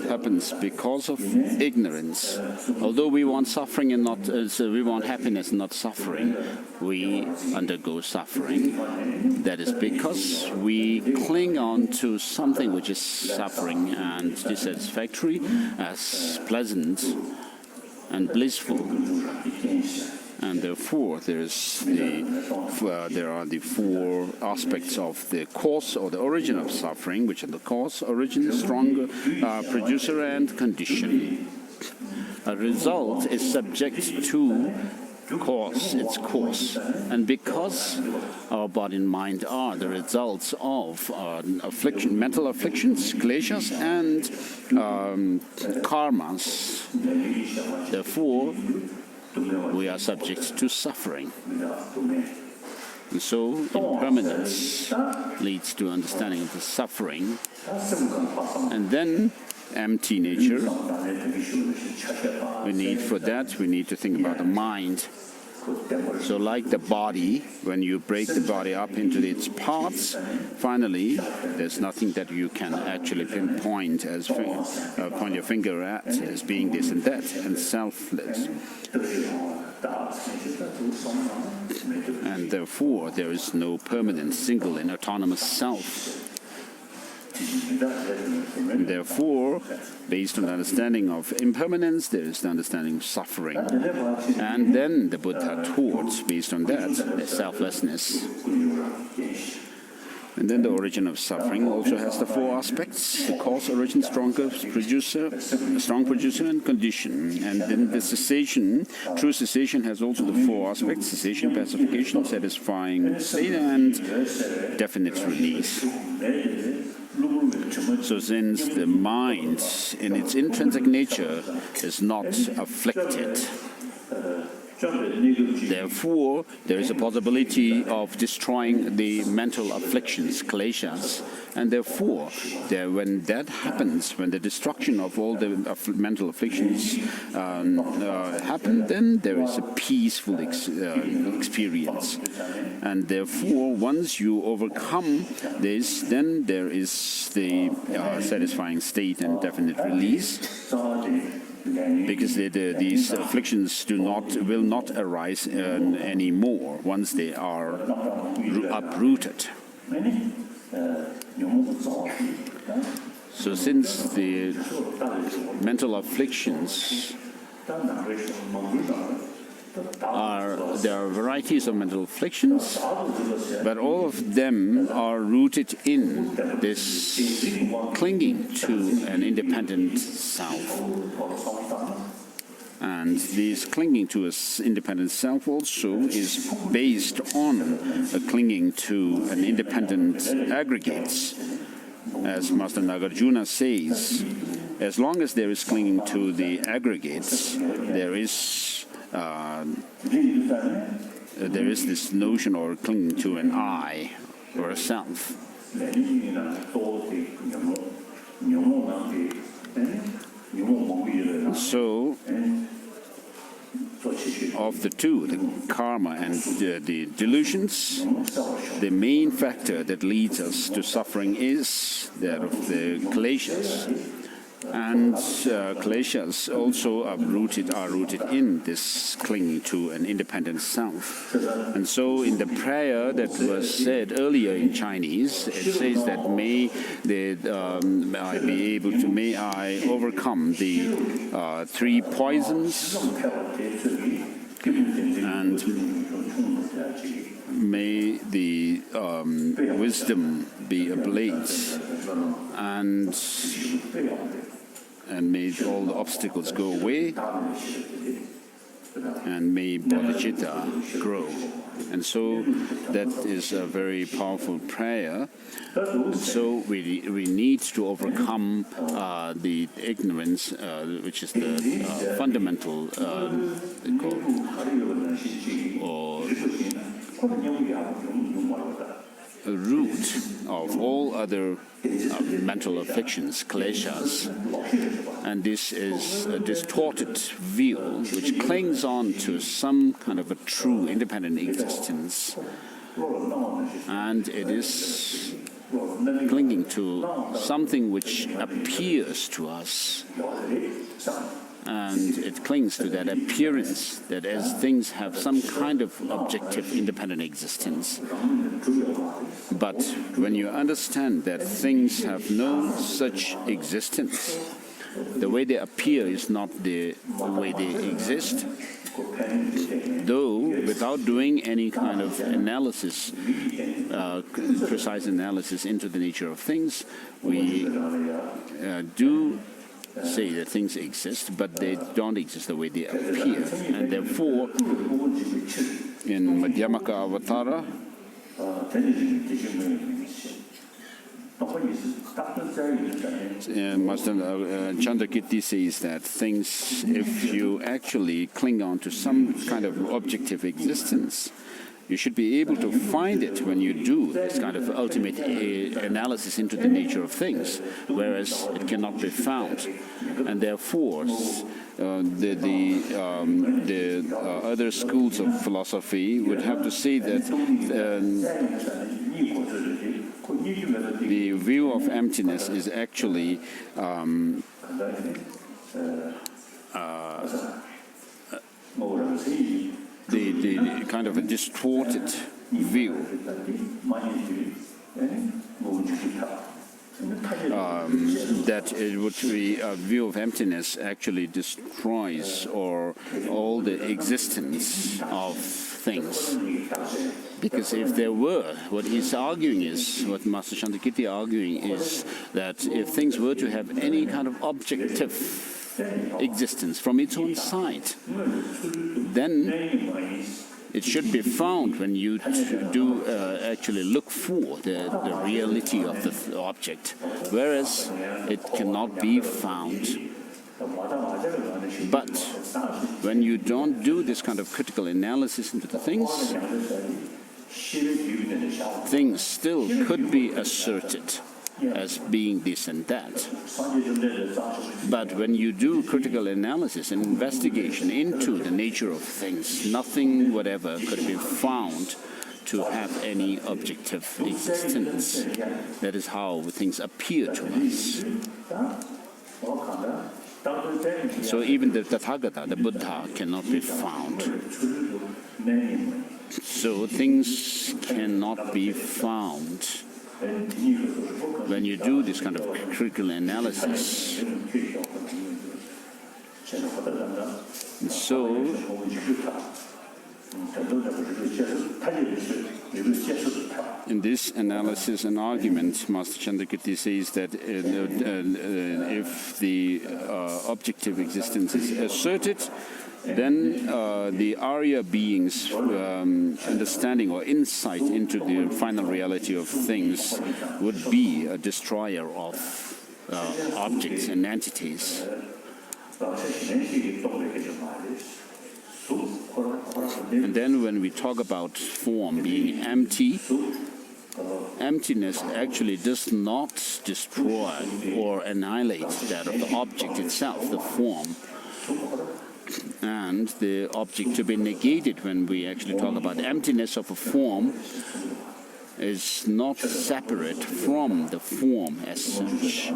[SPEAKER 4] happens because of ignorance. Although we want suffering and not, we want happiness and not suffering, we undergo suffering. That is because we cling on to something which is suffering and dissatisfactory as pleasant and blissful. And therefore, there are the four aspects of the cause or the origin of suffering, which are the cause, origin, stronger, producer, and condition. A result is subject to its cause. And because our body and mind are the results of mental afflictions, kleshas, and karmas, therefore, we are subject to suffering. And so, impermanence leads to understanding of the suffering. And then, empty nature. We need to think about the mind. So like the body, when you break the body up into its parts, finally, there's nothing that you can actually pinpoint as point your finger at as being this and that, and selfless. And therefore, there is no permanent, single, and autonomous self. And therefore, based on the understanding of impermanence, there is the understanding of suffering. And then the Buddha taught, based on that, the selflessness. And then the origin of suffering also has the four aspects: the cause, origin, strong producer, and condition. And then the cessation, true cessation, has also the four aspects: cessation, pacification, satisfying state, and definite release. So since the mind, in its intrinsic nature, is not afflicted, therefore, there is a possibility of destroying the mental afflictions, kleshas, and therefore, when that happens, when the destruction of all the mental afflictions happen, then there is a peaceful experience. And therefore, once you overcome this, then there is the satisfying state and definite release. Because these afflictions will not arise anymore once they are uprooted. So since the mental afflictions there are varieties of mental afflictions, but all of them are rooted in this clinging to an independent self. And this clinging to an independent self also is based on a clinging to an independent aggregates. As Master Nagarjuna says, as long as there is clinging to the aggregates, there is this notion or clinging to an I or a self. So, of the two, the karma and the delusions, the main factor that leads us to suffering is that of the kleshas. And kleshas also are rooted in this clinging to an independent self. And so in the prayer that was said earlier in Chinese, it says that may I overcome the three poisons, and may the wisdom be ablaze, and may all the obstacles go away, and may Bodhichitta grow. And so that is a very powerful prayer. And so we need to overcome the ignorance, which is the fundamental root of all other mental afflictions, kleshas. And this is a distorted view which clings on to some kind of a true independent existence. And it is clinging to something which appears to us, and it clings to that appearance that as things have some kind of objective independent existence. But when you understand that things have no such existence, the way they appear is not the way they exist, though without doing any kind of analysis, precise analysis into the nature of things, we do say that things exist, but they don't exist the way they appear. And therefore, in Madhyamaka Avatara, Master Chandrakirti says that things, if you actually cling on to some kind of objective existence, you should be able to find it when you do this kind of ultimate analysis into the nature of things, whereas it cannot be found. And therefore, the other schools of philosophy would have to say that the view of emptiness is actually the kind of a distorted view. That it would be a view of emptiness actually destroys or all the existence of things. Because if there were, what he's arguing is, what Master Chandrakirti arguing is that if things were to have any kind of objective existence from its own side, then it should be found when you do actually look for the reality of the object, whereas it cannot be found. But when you don't do this kind of critical analysis into the things, things still could be asserted as being this and that. But when you do critical analysis and investigation into the nature of things, nothing whatever could be found to have any objective existence. That is how things appear to us. So even the Tathagata, the Buddha, cannot be found. So things cannot be found when you do this kind of critical analysis. So in this analysis and argument, Master Chandrakirti says that if the objective existence is asserted, then the Arya beings' understanding or insight into the final reality of things would be a destroyer of objects and entities. And then when we talk about form being empty, emptiness actually does not destroy or annihilate that of the object itself, the form. And the object to be negated when we actually talk about emptiness of a form is not separate from the form as such.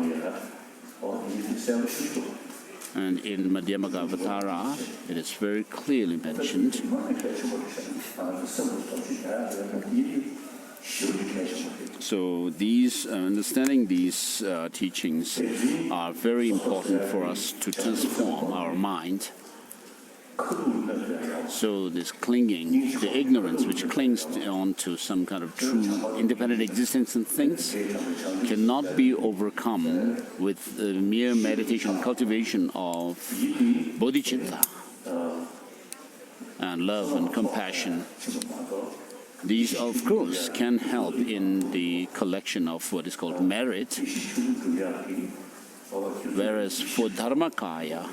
[SPEAKER 4] And in Madhyamaka Avatara, it is very clearly mentioned. So these, understanding these teachings are very important for us to transform our mind. So this clinging, the ignorance which clings on to some kind of true independent existence in things cannot be overcome with mere meditation and cultivation of Bodhichitta and love and compassion. These, of course, can help in the collection of what is called merit. Whereas for Dharmakaya,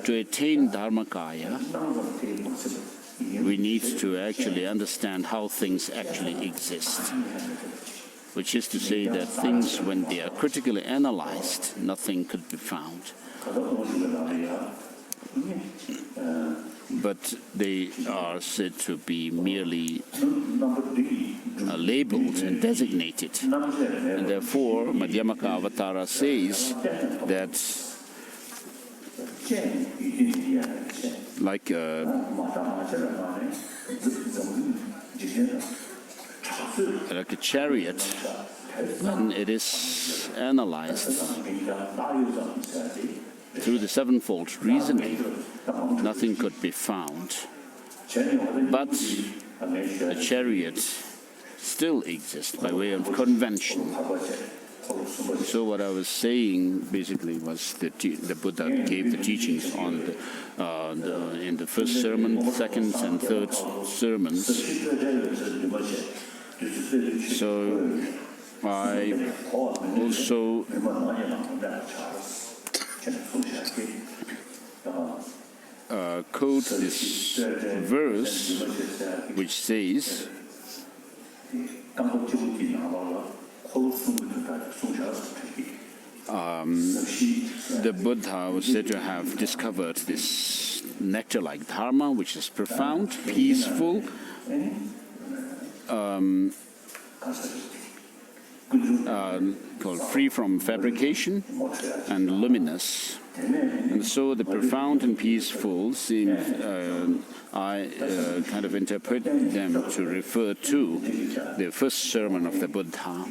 [SPEAKER 4] to attain Dharmakaya, we need to actually understand how things actually exist. Which is to say that things, when they are critically analyzed, nothing could be found. but they are said to be merely labeled and designated. And therefore, Madhyamaka Avatara says that like a chariot, when it is analyzed through the sevenfold reasoning, nothing could be found. But the chariot still exists by way of convention. So what I was saying basically was that the Buddha gave the teachings on in the first sermon, second and third sermons. So I also quote this verse which says, the Buddha was said to have discovered this nectar-like dharma, which is profound, peaceful, called free from fabrication, and luminous. And so the profound and peaceful seem, I kind of interpret them to refer to the first sermon of the Buddha.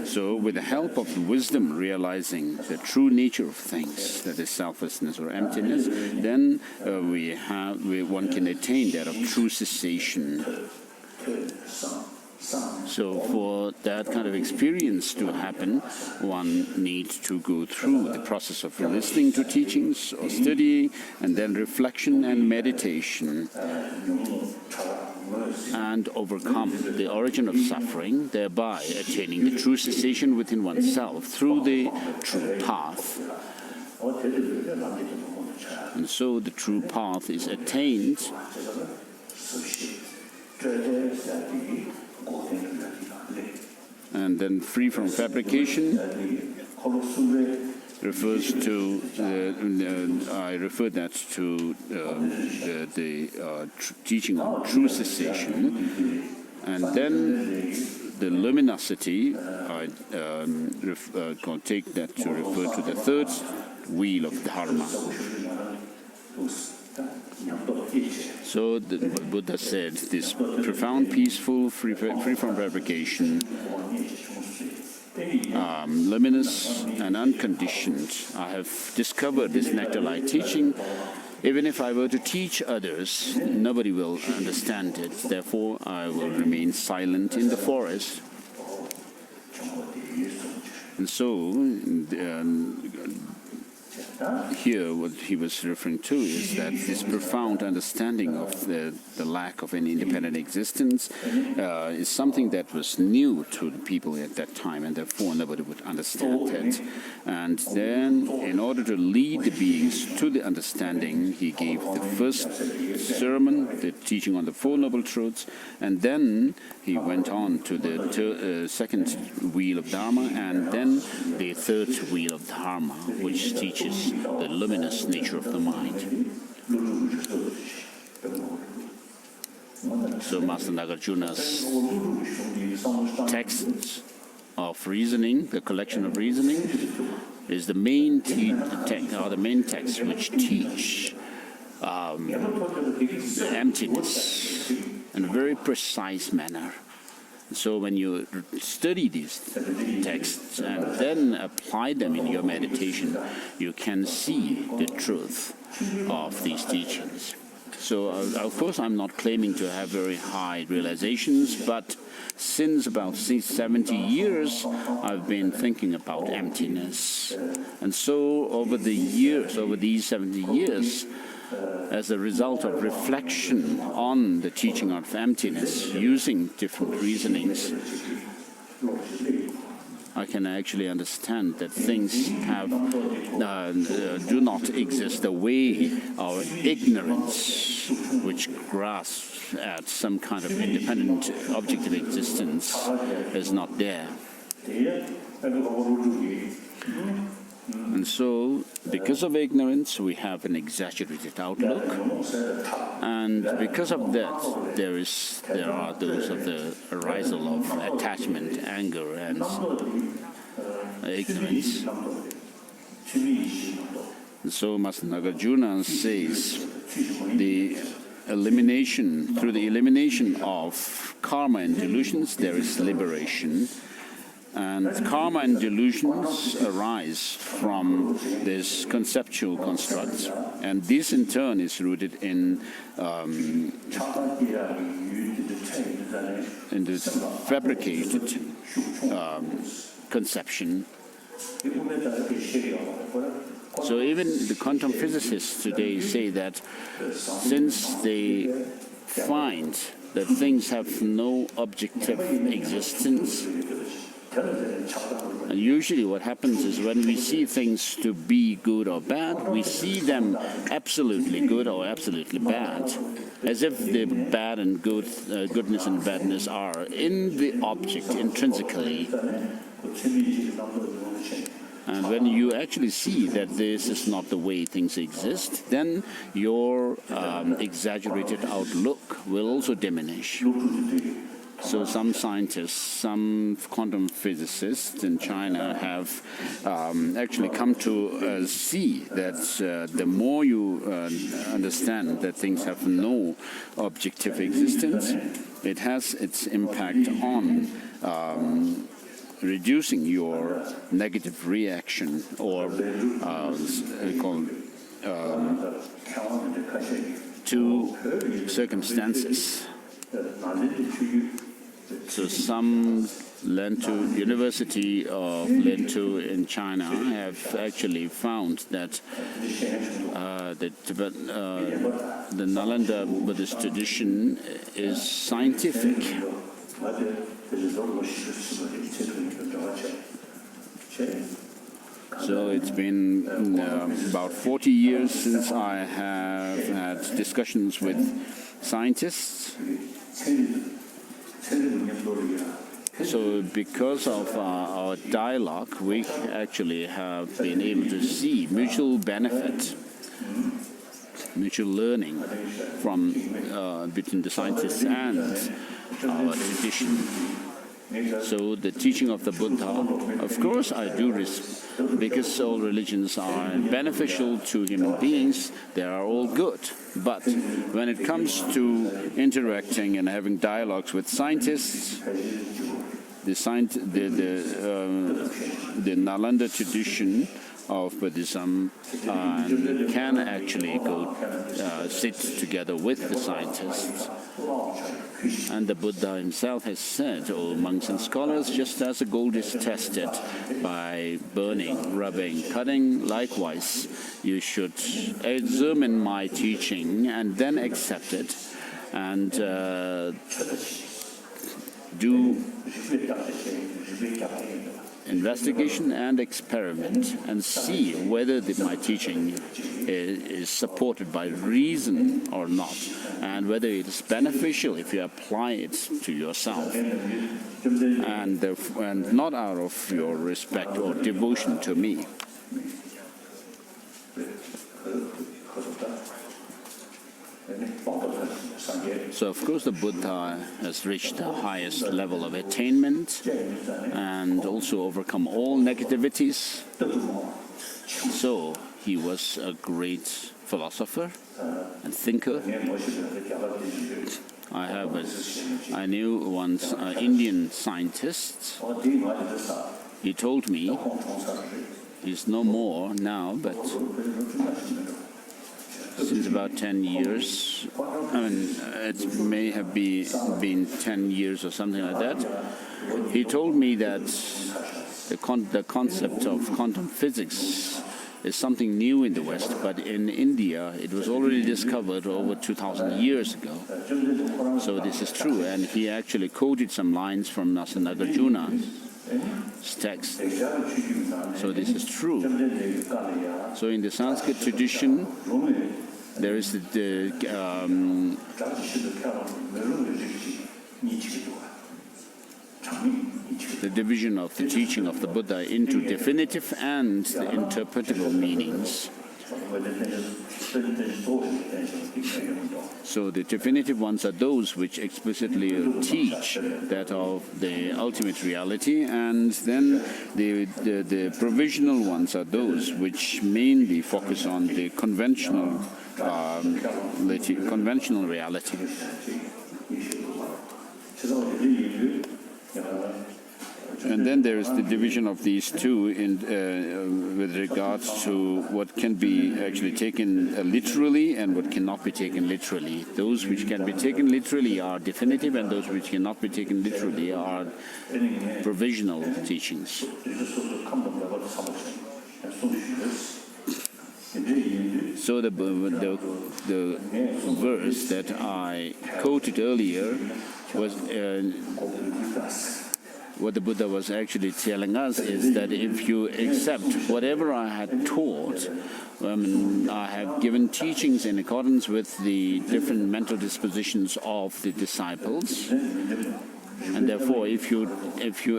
[SPEAKER 4] So with the help of wisdom realizing the true nature of things, that is selflessness or emptiness, then one can attain that of true cessation. So for that kind of experience to happen, one needs to go through the process of listening to teachings or studying, and then reflection and meditation, and overcome the origin of suffering, thereby attaining the true cessation within oneself through the true path. And so the true path is attained and then free from fabrication refers to, I refer that to the teaching on true cessation, and then the luminosity, I can take that to refer to the third wheel of Dharma. So the Buddha said, this profound, peaceful, free from fabrication, luminous and unconditioned. I have discovered this nectar-like teaching. Even if I were to teach others, nobody will understand it. Therefore, I will remain silent in the forest. And so, here what he was referring to is that this profound understanding of the lack of any independent existence is something that was new to the people at that time, and therefore nobody would understand it. And then, in order to lead the beings to the understanding, he gave the first sermon, the teaching on the Four Noble Truths, and then he went on to the second wheel of Dharma, and then the third wheel of Dharma, which teaches the luminous nature of the mind. So Master Nagarjuna's texts of reasoning, the collection of reasoning, is the main texts which teach emptiness in a very precise manner. So when you study these texts and then apply them in your meditation, you can see the truth of these teachings. So, of course, I'm not claiming to have very high realizations, but since about 70 years, I've been thinking about emptiness. And so over these 70 years, as a result of reflection on the teaching of emptiness, using different reasonings, I can actually understand that things do not exist the way our ignorance, which grasps at some kind of independent objective existence, is not there. And so Because of ignorance, we have an exaggerated outlook, and because of that, there are those of the arisal of attachment, anger, and ignorance. So Master Nagarjuna says, through the elimination of karma and delusions, there is liberation. And karma and delusions arise from this conceptual constructs. And this in turn is rooted in this fabricated conception. So even the quantum physicists today say that since they find that things have no objective existence, and usually what happens is when we see things to be good or bad, we see them absolutely good or absolutely bad, as if the bad and good, goodness and badness are in the object intrinsically. And when you actually see that this is not the way things exist, then your exaggerated outlook will also diminish. So some scientists, some quantum physicists in China have actually come to see that the more you understand that things have no objective existence, it has its impact on reducing your negative reaction, or to circumstances. So some University of Lento in China have actually found that the Nalanda Buddhist tradition is scientific. So it's been about 40 years since I have had discussions with scientists. So because of our dialogue, we actually have been able to see mutual benefit, mutual learning from between the scientists and our tradition. So the teaching of the Buddha, of course I do because all religions are beneficial to human beings, they are all good. But when it comes to interacting and having dialogues with scientists, the Nalanda tradition of Buddhism can actually go sit together with the scientists. And the Buddha himself has said, "O monks and scholars, just as the gold is tested by burning, rubbing, cutting, likewise, you should examine my teaching and then accept it, and do investigation and experiment and see whether my teaching is supported by reason or not, and whether it is beneficial if you apply it to yourself, and not out of your respect or devotion to me." So of course the Buddha has reached the highest level of attainment and also overcome all negativities. So he was a great philosopher and thinker. I knew once an Indian scientist. He told me, he's no more now, but since about 10 years, I mean, it may have been 10 years or something like that. He told me that the concept of quantum physics is something new in the West, but in India it was already discovered over 2,000 years ago. So this is true, and he actually quoted some lines from Master Nagarjuna's text. So this is true. So in the Sanskrit tradition, there is the division of the teaching of the Buddha into definitive and the interpretable meanings. So the definitive ones are those which explicitly teach that of the ultimate reality, and then the provisional ones are those which mainly focus on the conventional reality. And then there is the division of these two with regards to what can be actually taken literally and what cannot be taken literally. Those which can be taken literally are definitive, and those which cannot be taken literally are provisional teachings. So the verse that I quoted earlier was what the Buddha was actually telling us is that if you accept whatever I had taught, I have given teachings in accordance with the different mental dispositions of the disciples. And therefore, if you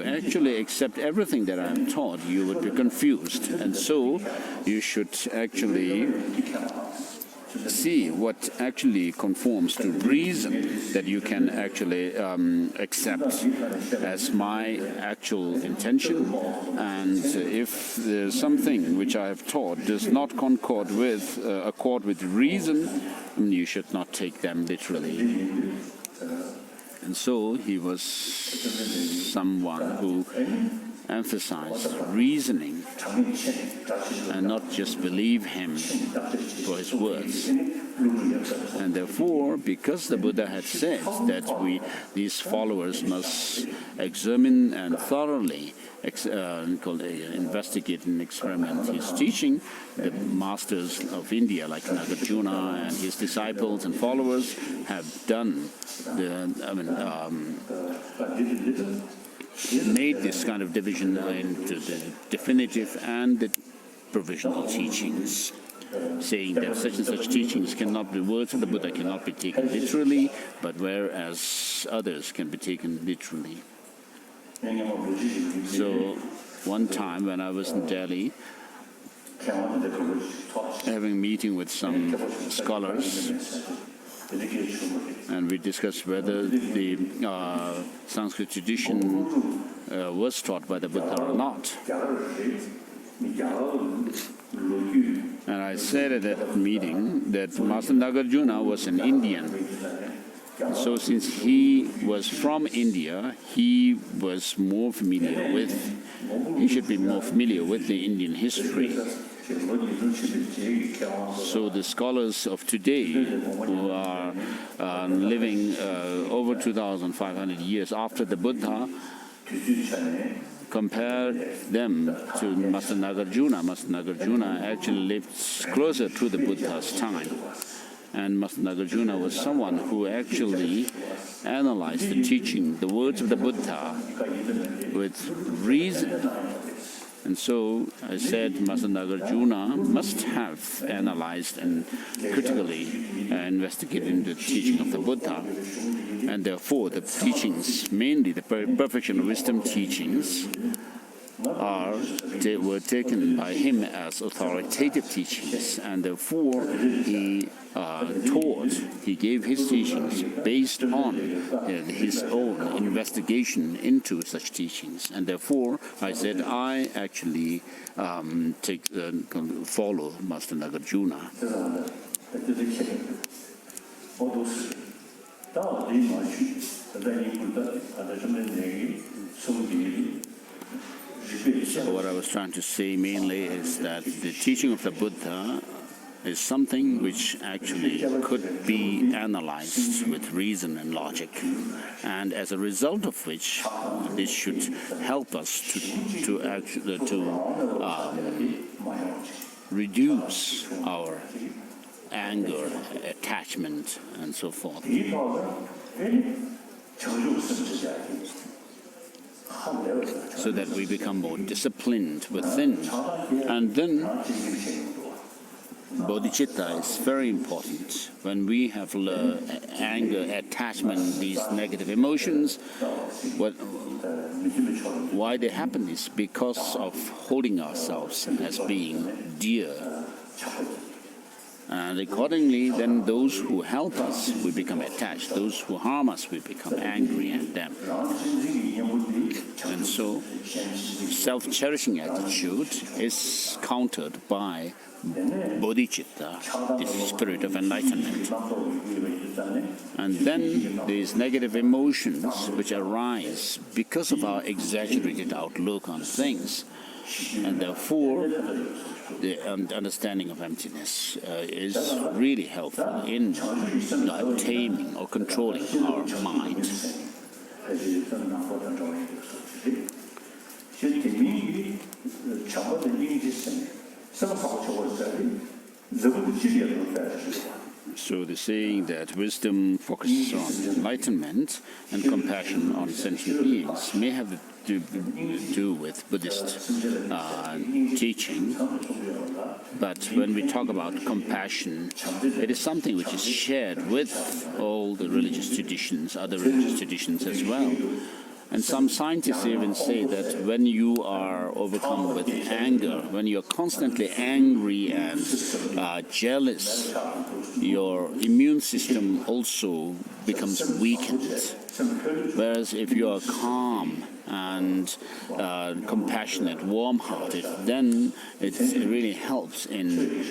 [SPEAKER 4] actually accept everything that I have taught, you would be confused. And so you should actually see what actually conforms to reason that you can actually accept as my actual intention. And if there's something which I have taught does not accord with reason, you should not take them literally. And so he was someone who emphasized reasoning and not just believe him for his words. And therefore, because the Buddha had said that these followers must examine and thoroughly investigate and experiment his teaching, the masters of India like Nagarjuna and his disciples and followers have done made this kind of division into the definitive and the provisional teachings, saying that such and such teachings cannot be, words of the Buddha cannot be taken literally, but whereas others can be taken literally. So one time when I was in Delhi, having a meeting with some scholars, and we discussed whether the Sanskrit tradition was taught by the Buddha or not. And I said at that meeting that Master Nagarjuna was an Indian. So since he was from India, he should be more familiar with the Indian history. So the scholars of today who are living over 2,500 years after the Buddha, compare them to Master Nagarjuna. Master Nagarjuna actually lived closer to the Buddha's time. And Master Nagarjuna was someone who actually analyzed the teaching, the words of the Buddha, with reason. And so I said Master Nagarjuna must have analyzed and critically investigated the teaching of the Buddha. And therefore the teachings, mainly the perfection of wisdom teachings, were taken by him as authoritative teachings, and therefore he gave his teachings based on his own investigation into such teachings. And therefore I said I actually follow Master Nagarjuna. So what I was trying to say mainly is that the teaching of the Buddha is something which actually could be analyzed with reason and logic, and as a result of which this should help us to reduce our anger, attachment, and so forth. So that we become more disciplined within, and then Bodhichitta is very important. When we have anger, attachment, these negative emotions, why they happen is because of holding ourselves as being dear. And accordingly, then those who help us, we become attached. Those who harm us, we become angry at them. And so, self-cherishing attitude is countered by Bodhichitta, the spirit of enlightenment. And then these negative emotions which arise because of our exaggerated outlook on things. And therefore, the understanding of emptiness is really helpful in taming or controlling our mind. So the saying that wisdom focuses on enlightenment and compassion on sentient beings may have to do with Buddhist teaching. But when we talk about compassion, it is something which is shared with all the religious traditions, other religious traditions as well. And some scientists even say that when you are overcome with anger, when you're constantly angry and jealous, your immune system also becomes weakened. Whereas if you are calm and compassionate, warm-hearted, then it really helps in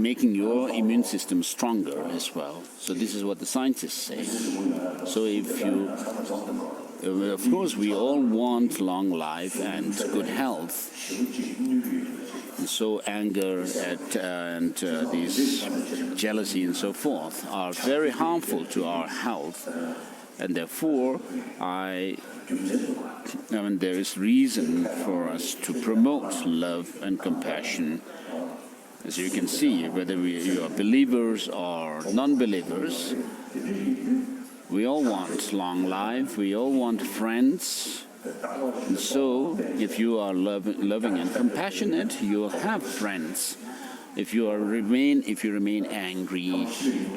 [SPEAKER 4] making your immune system stronger as well. So this is what the scientists say. So if you, of course, we all want long life and good health. And so anger and these jealousy and so forth are very harmful to our health. And therefore, there is reason for us to promote love and compassion. As you can see, whether you are believers or non-believers, we all want long life, we all want friends. And so, if you are loving and compassionate, you will have friends. If you remain angry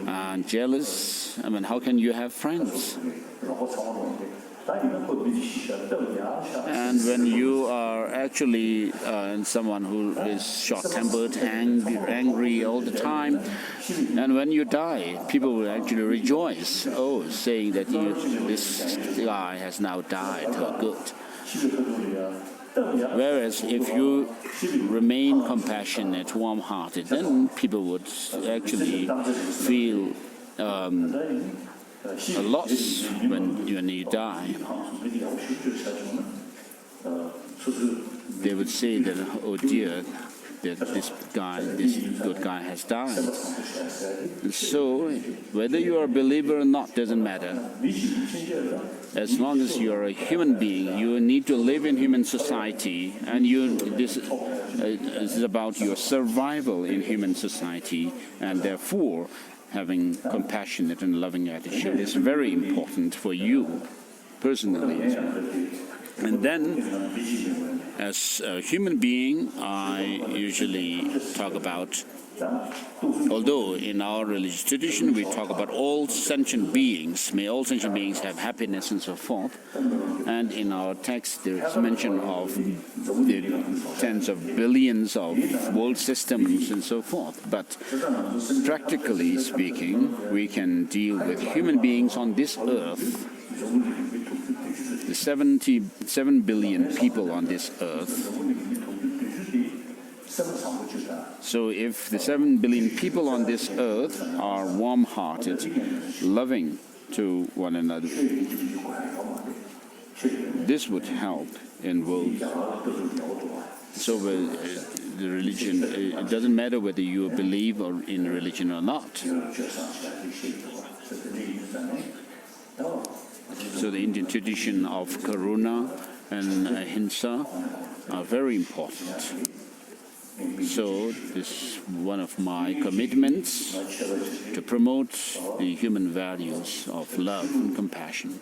[SPEAKER 4] and jealous, how can you have friends? And when you are actually someone who is short-tempered, angry all the time, and when you die, people will actually rejoice, saying that this guy has now died, good. Whereas if you remain compassionate, warm-hearted, then people would actually feel a loss when you die. They would say that, oh dear, that this good guy has died. And so, whether you are a believer or not doesn't matter. As long as you are a human being, you need to live in human society, and this is about your survival in human society, and therefore having compassionate and loving attitude is very important for you personally. And then, as a human being, I usually talk about, although in our religious tradition we talk about all sentient beings, may all sentient beings have happiness and so forth, and in our text there is mention of the tens of billions of world systems and so forth, but practically speaking, we can deal with human beings on this earth. The 77 billion people on this earth. So if the 7 billion people on this earth are warm-hearted, loving to one another, this would help in world. So the religion, it doesn't matter whether you believe in religion or not. So the Indian tradition of karuna and ahimsa are very important. So this is one of my commitments to promote the human values of love and compassion.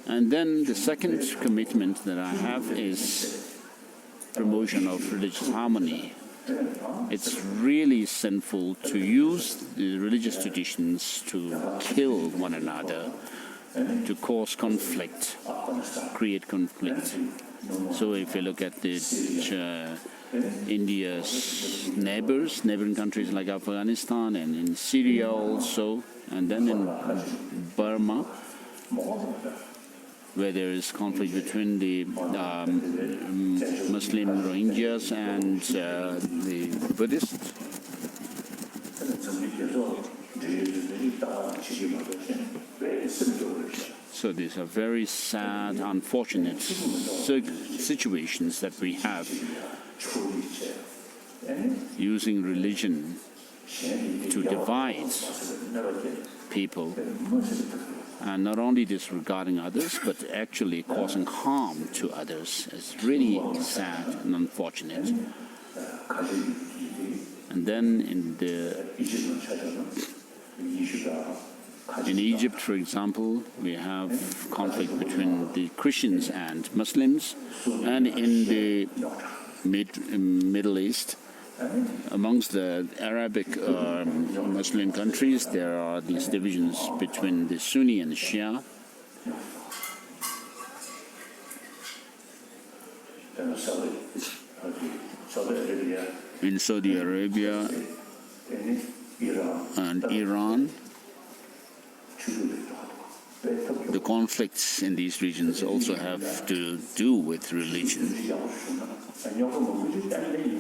[SPEAKER 4] And then the second commitment that I have is promotion of religious harmony. It's really sinful to use the religious traditions to kill one another, to cause conflict, create conflict. So if you look at India's neighboring countries like Afghanistan and in Syria also, and then in Burma, where there is conflict between the Muslim Rohingyas and the Buddhists. So these are very sad, unfortunate situations that we have, using religion to divide people, and not only disregarding others, but actually causing harm to others. It's really sad and unfortunate. And then in Egypt, for example, we have conflict between the Christians and Muslims, and in the Middle East, amongst the Arabic Muslim countries, there are these divisions between the Sunni and the Shia. In Saudi Arabia and Iran, the conflicts in these regions also have to do with religion.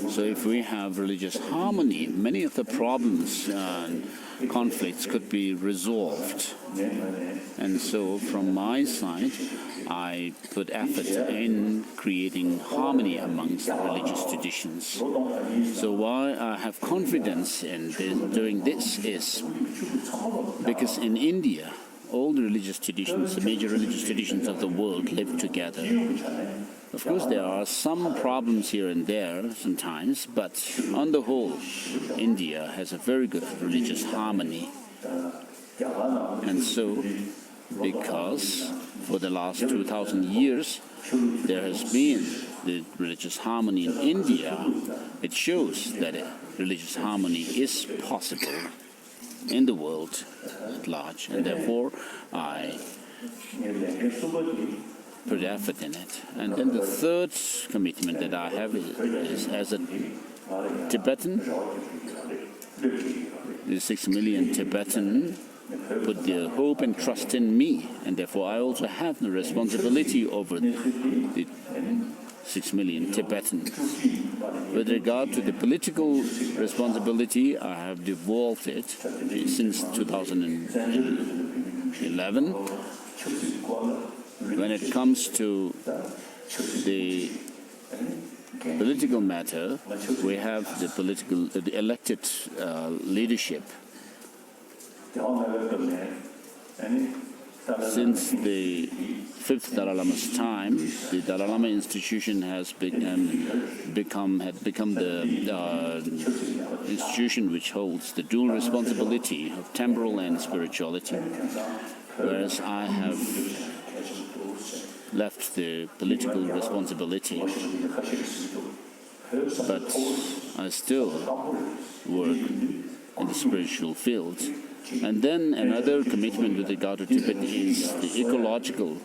[SPEAKER 4] So if we have religious harmony, many of the problems and conflicts could be resolved. And so from my side, I put effort in creating harmony amongst the religious traditions. So why I have confidence in doing this is because in India, all the religious traditions, the major religious traditions of the world live together. Of course, there are some problems here and there sometimes, but on the whole, India has a very good religious harmony. And so, because for the last 2,000 years, there has been the religious harmony in India, it shows that religious harmony is possible in the world at large, and therefore I put effort in it. And then the third commitment that I have is as a Tibetan, the 6 million Tibetan put their hope and trust in me, and therefore I also have the responsibility over the 6 million Tibetans. With regard to the political responsibility, I have devolved it since 2011. When it comes to the political matter, we have the elected leadership. Since the fifth Dalai Lama's time, the Dalai Lama institution has become the institution which holds the dual responsibility of temporal and spirituality, whereas I have left the political responsibility, but I still work in the spiritual field. And then another commitment with regard to Tibet is the ecological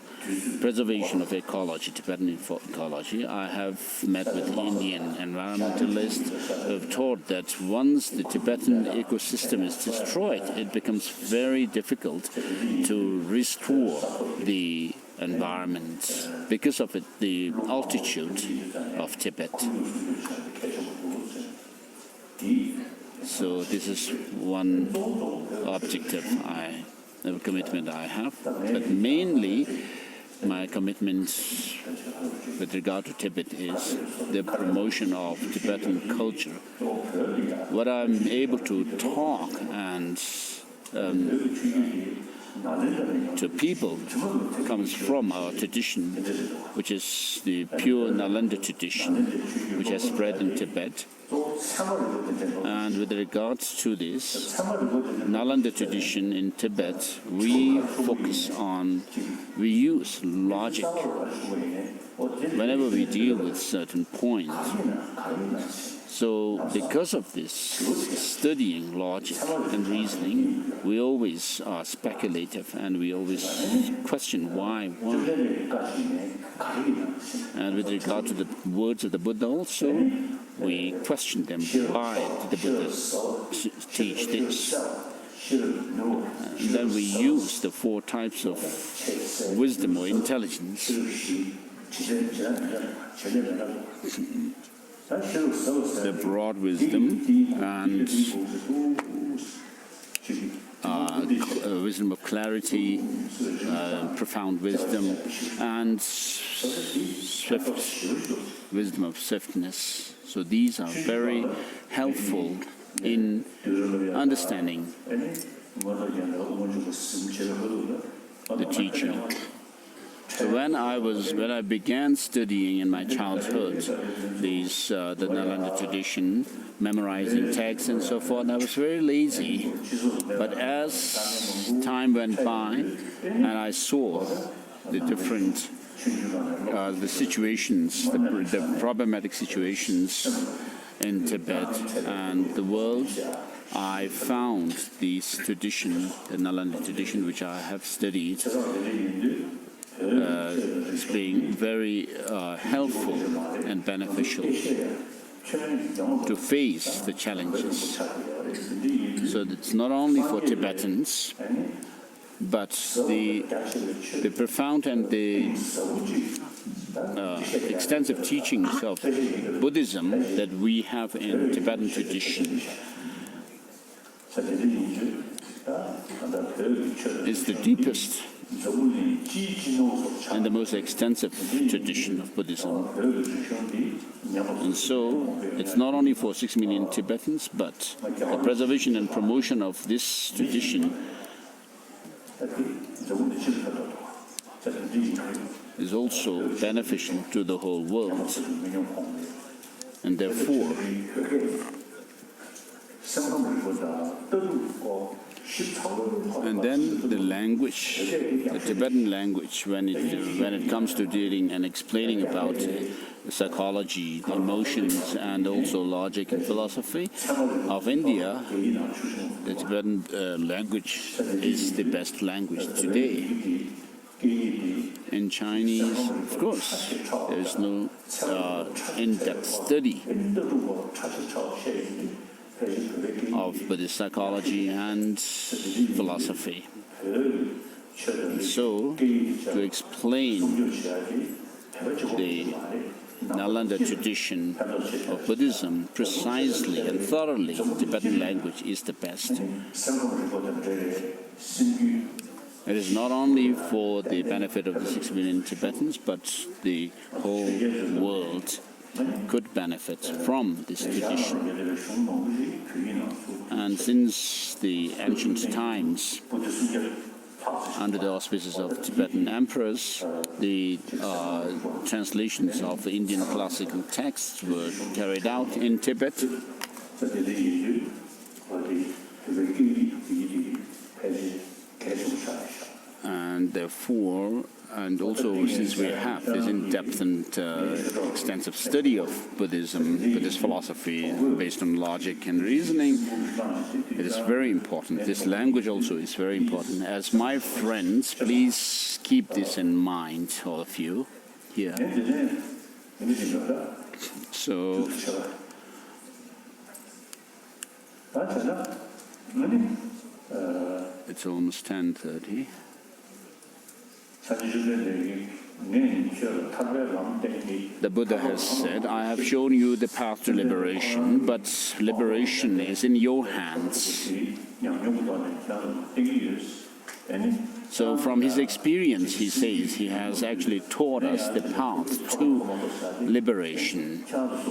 [SPEAKER 4] preservation of ecology, Tibetan ecology. I have met with the Indian environmentalists who have taught that once the Tibetan ecosystem is destroyed, it becomes very difficult to restore the environment because of the altitude of Tibet. So this is one objective, a commitment I have, but mainly my commitment with regard to Tibet is the promotion of Tibetan culture. What I'm able to talk and to people comes from our tradition, which is the pure Nalanda tradition, which has spread in Tibet. And with regards to this, Nalanda tradition in Tibet, we use logic whenever we deal with certain points. So because of this, studying logic and reasoning, we always are speculative and we always question why. And with regard to the words of the Buddha also, we question them. Why did the Buddha teach this? And then we use the 4 types of wisdom or intelligence. The broad wisdom and wisdom of clarity, profound wisdom, and wisdom of swiftness. So these are very helpful in understanding the teaching. So when I began studying in my childhood the Nalanda tradition, memorizing texts and so forth, I was very lazy. But as time went by, and I saw the different the situations, the problematic situations in Tibet and the world, I found this tradition, the Nalanda tradition, which I have studied, as being very helpful and beneficial to face the challenges. So it's not only for Tibetans, but the profound and the extensive teachings of Buddhism that we have in Tibetan tradition is the deepest and the most extensive tradition of Buddhism. And so it's not only for 6 million Tibetans, but the preservation and promotion of this tradition is also beneficial to the whole world. And therefore, and then the language, the Tibetan language, when it comes to dealing and explaining about psychology, emotions, and also logic and philosophy of India, the Tibetan language is the best language today. In Chinese, of course, there is no in-depth study of Buddhist psychology and philosophy. So, to explain the Nalanda tradition of Buddhism precisely and thoroughly, Tibetan language is the best. It is not only for the benefit of the 6 million Tibetans, but the whole world could benefit from this tradition. And since the ancient times, under the auspices of Tibetan emperors, the translations of Indian classical texts were carried out in Tibet. And therefore, and also since we have this in-depth and extensive study of Buddhism, Buddhist philosophy based on logic and reasoning, it is very important. This language also is very important. As my friends, please keep this in mind, all of you here. So, it's almost 10:30. The Buddha has said, I have shown you the path to liberation, but liberation is in your hands. So from his experience, he says, he has actually taught us the path to liberation.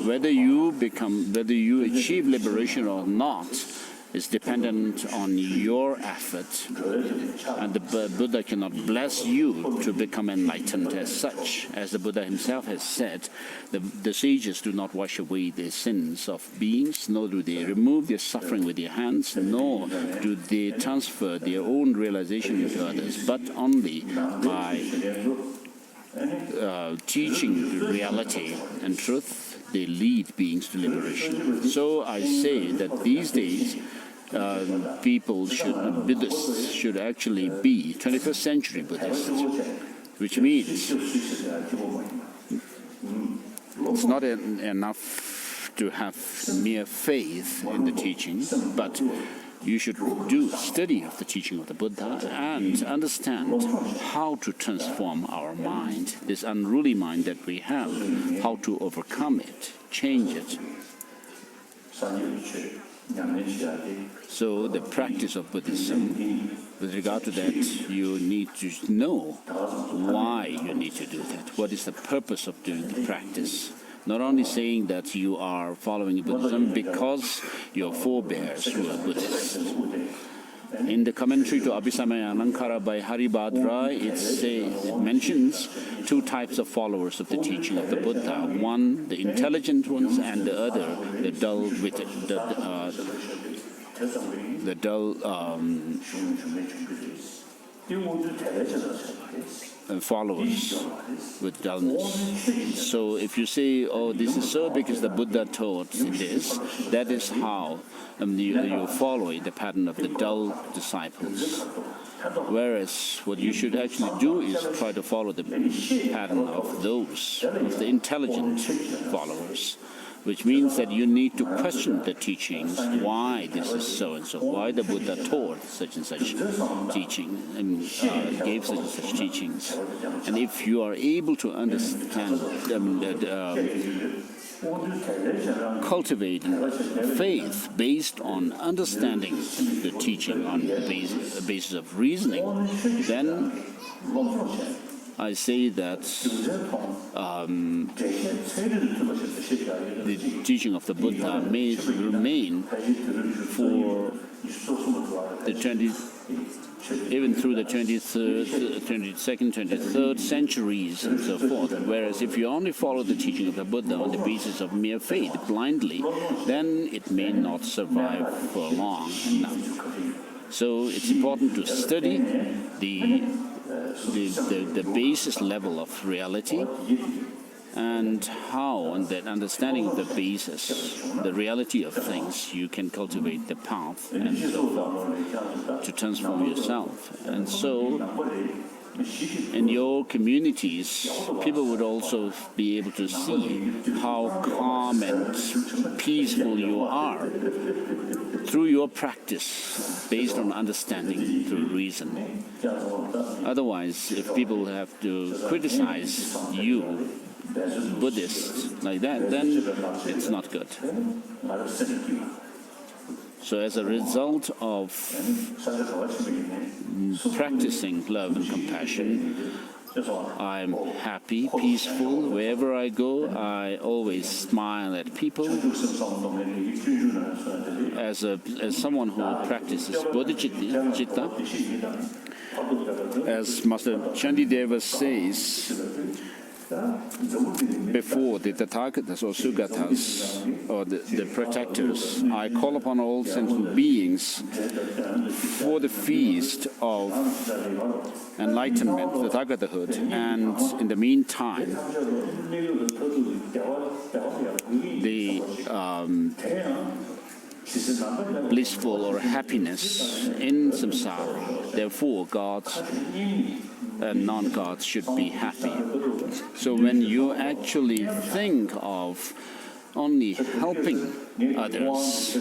[SPEAKER 4] Whether you achieve liberation or not is dependent on your effort, and the Buddha cannot bless you to become enlightened as such. As the Buddha himself has said, the sages do not wash away the sins of beings, nor do they remove their suffering with their hands, nor do they transfer their own realization into others, but only by teaching reality and truth, they lead beings to liberation. So I say that these days, Buddhists should actually be 21st century Buddhists, which means it's not enough to have mere faith in the teaching, but you should do study of the teaching of the Buddha and understand how to transform our mind, this unruly mind that we have, how to overcome it, change it. So the practice of Buddhism, with regard to that, you need to know why you need to do that. What is the purpose of doing the practice? Not only saying that you are following Buddhism because your forebears were Buddhists. In the commentary to Abhisamaya Alankara by Haribhadra, it mentions two types of followers of the teaching of the Buddha. One, the intelligent ones, and the other, the dull-witted, the dull followers with dullness. So if you say, oh, this is so because the Buddha taught this, that is how you follow the pattern of the dull disciples. Whereas what you should actually do is try to follow the pattern of the intelligent followers, which means that you need to question the teachings, why this is so and so, why the Buddha taught such and such teaching and gave such and such teachings. And if you are able to understand, cultivate faith based on understanding the teaching on the basis of reasoning, then I say that the teaching of the Buddha may remain for even through the 22nd, 23rd centuries and so forth. Whereas if you only follow the teaching of the Buddha on the basis of mere faith blindly, then it may not survive for long enough. So it's important to study the basis level of reality, and how, and that understanding of the basis, the reality of things, you can cultivate the path and so forth to transform yourself. And so in your communities, people would also be able to see how calm and peaceful you are through your practice based on understanding through reason. Otherwise, if people have to criticize you, Buddhists, like that, then it's not good. So as a result of practicing love and compassion, I'm happy, peaceful. Wherever I go, I always smile at people. As someone who practices Bodhichitta, as Master Chandideva says, before the Tathagatas or Sugatas or the protectors, I call upon all sentient beings for the feast of enlightenment, the Tathagatahood, and in the meantime, the blissful or happiness in samsara. Therefore, gods and non-gods should be happy. So when you actually think of only helping others,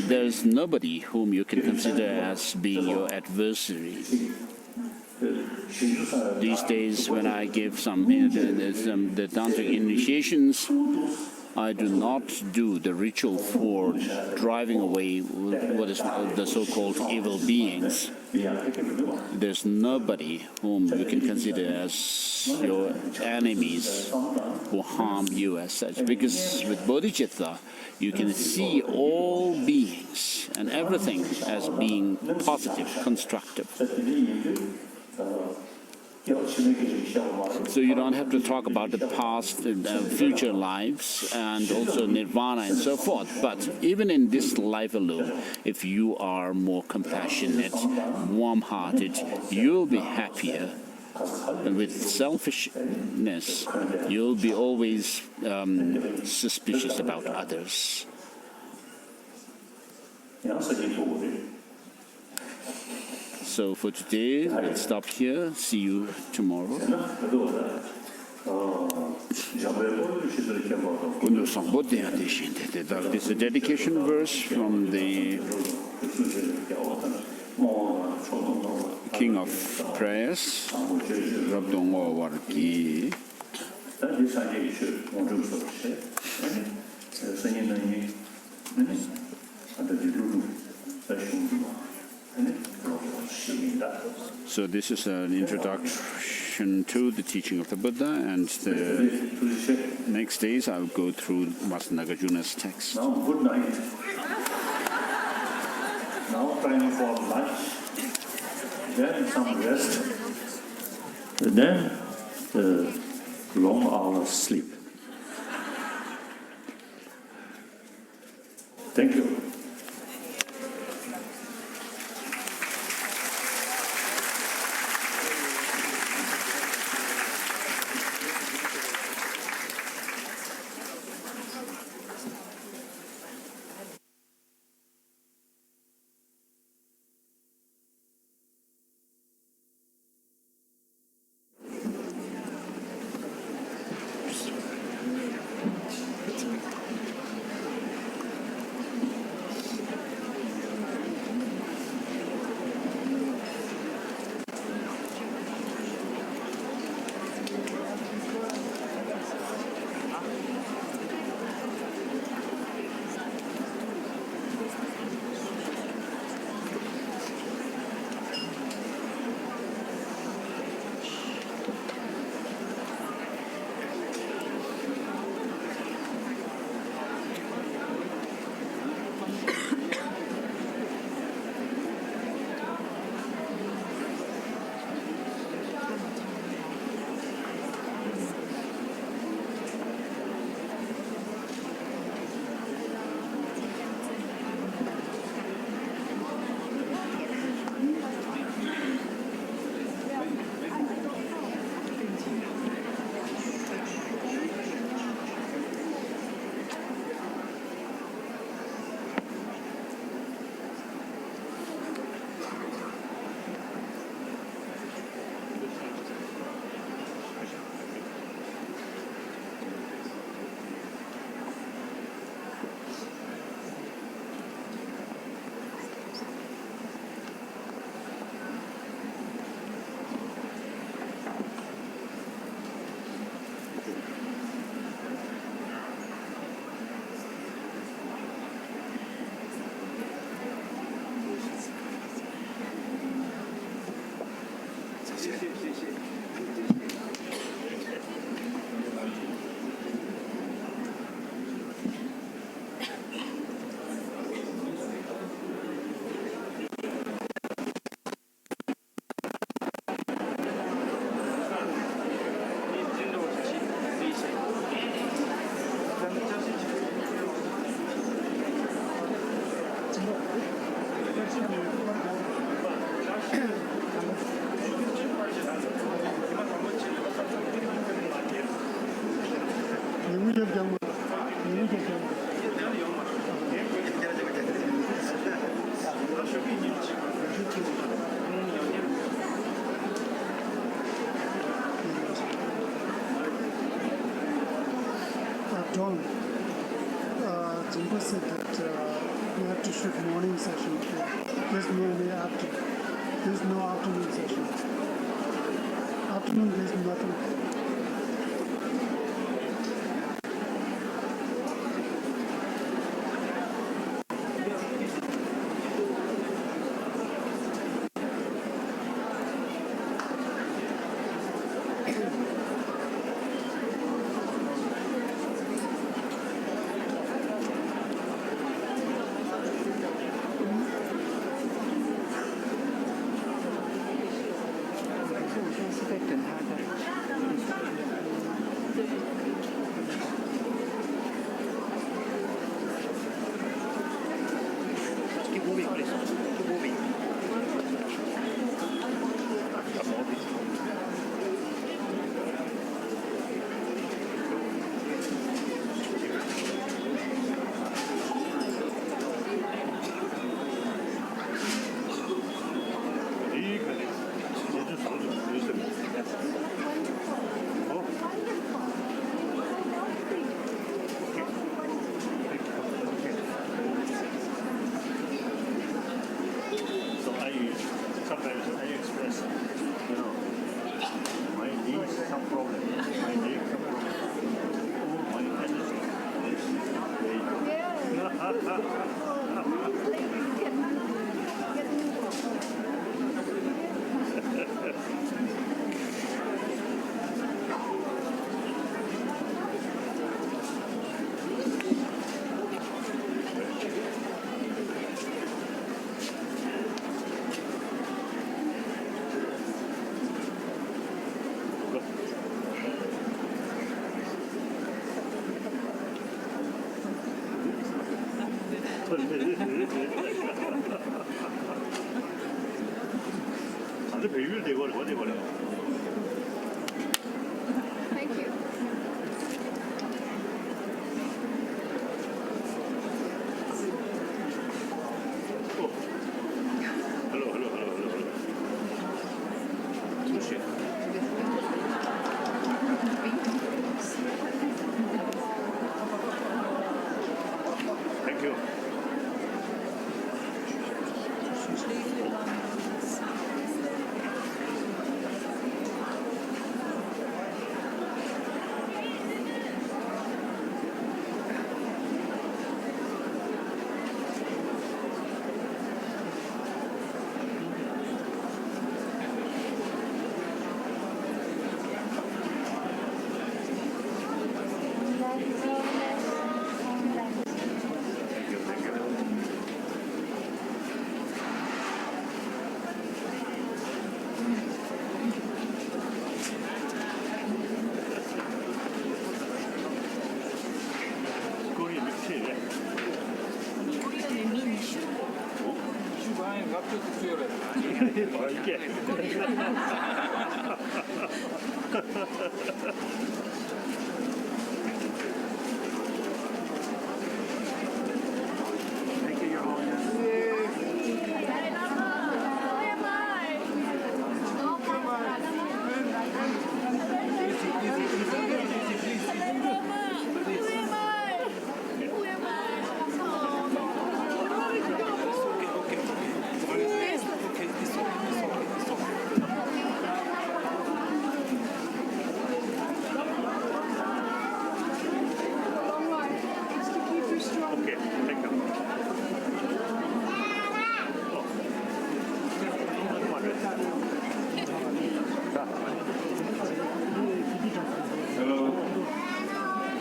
[SPEAKER 4] there's nobody whom you can consider as being your adversary. These days, when I give the tantric initiations, I do not do the ritual for driving away what is the so-called evil beings. There's nobody whom you can consider as your enemies who harm you as such. Because with Bodhichitta, you can see all beings and everything as being positive, constructive. So you don't have to talk about the past, future lives, and also nirvana and so forth. But even in this life alone, if you are more compassionate, warm-hearted, you'll be happier. And with selfishness, you'll be always suspicious about others. So for today, we'll stop here. See you tomorrow. This is a dedication verse from the King of Prayers, Rabdongwa Warki. So this is an introduction to the teaching of the Buddha, and the next days I'll go through Master Nagarjuna's text.
[SPEAKER 2] Now, good night. Now time for lunch, then some rest, and then long hours sleep. Thank you.
[SPEAKER 5] John, Jimbo said that we have to shoot morning session. There's no afternoon session. Afternoon, there's nothing.
[SPEAKER 2] 다들 배율 되고 되거든요.
[SPEAKER 3] Thank you.
[SPEAKER 2] hello. Thank you. 이게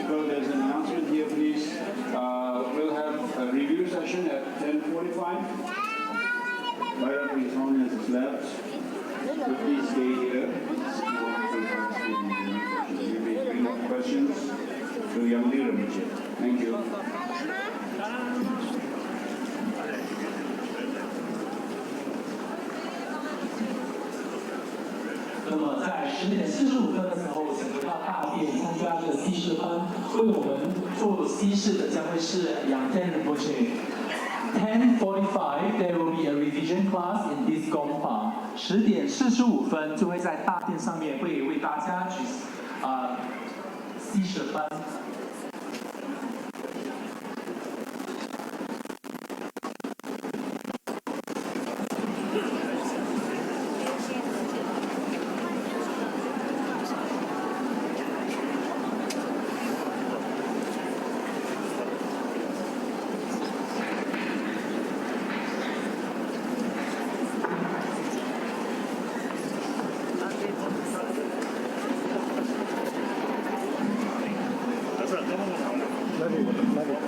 [SPEAKER 6] Hello, there's an announcement here, please. We'll have a review session at 10:45. Right after His Holiness is left. So please stay here. You may bring up questions to Young Dharamsala. Thank you.
[SPEAKER 7] 那么在10:45的时候，请回到大殿参加这个西式班。为我们做西式的将会是杨天仁博士。10:45 there will be a revision class in this gongpa。10:45就会在大殿上面会为大家举西式班。
[SPEAKER 8] 我的那里。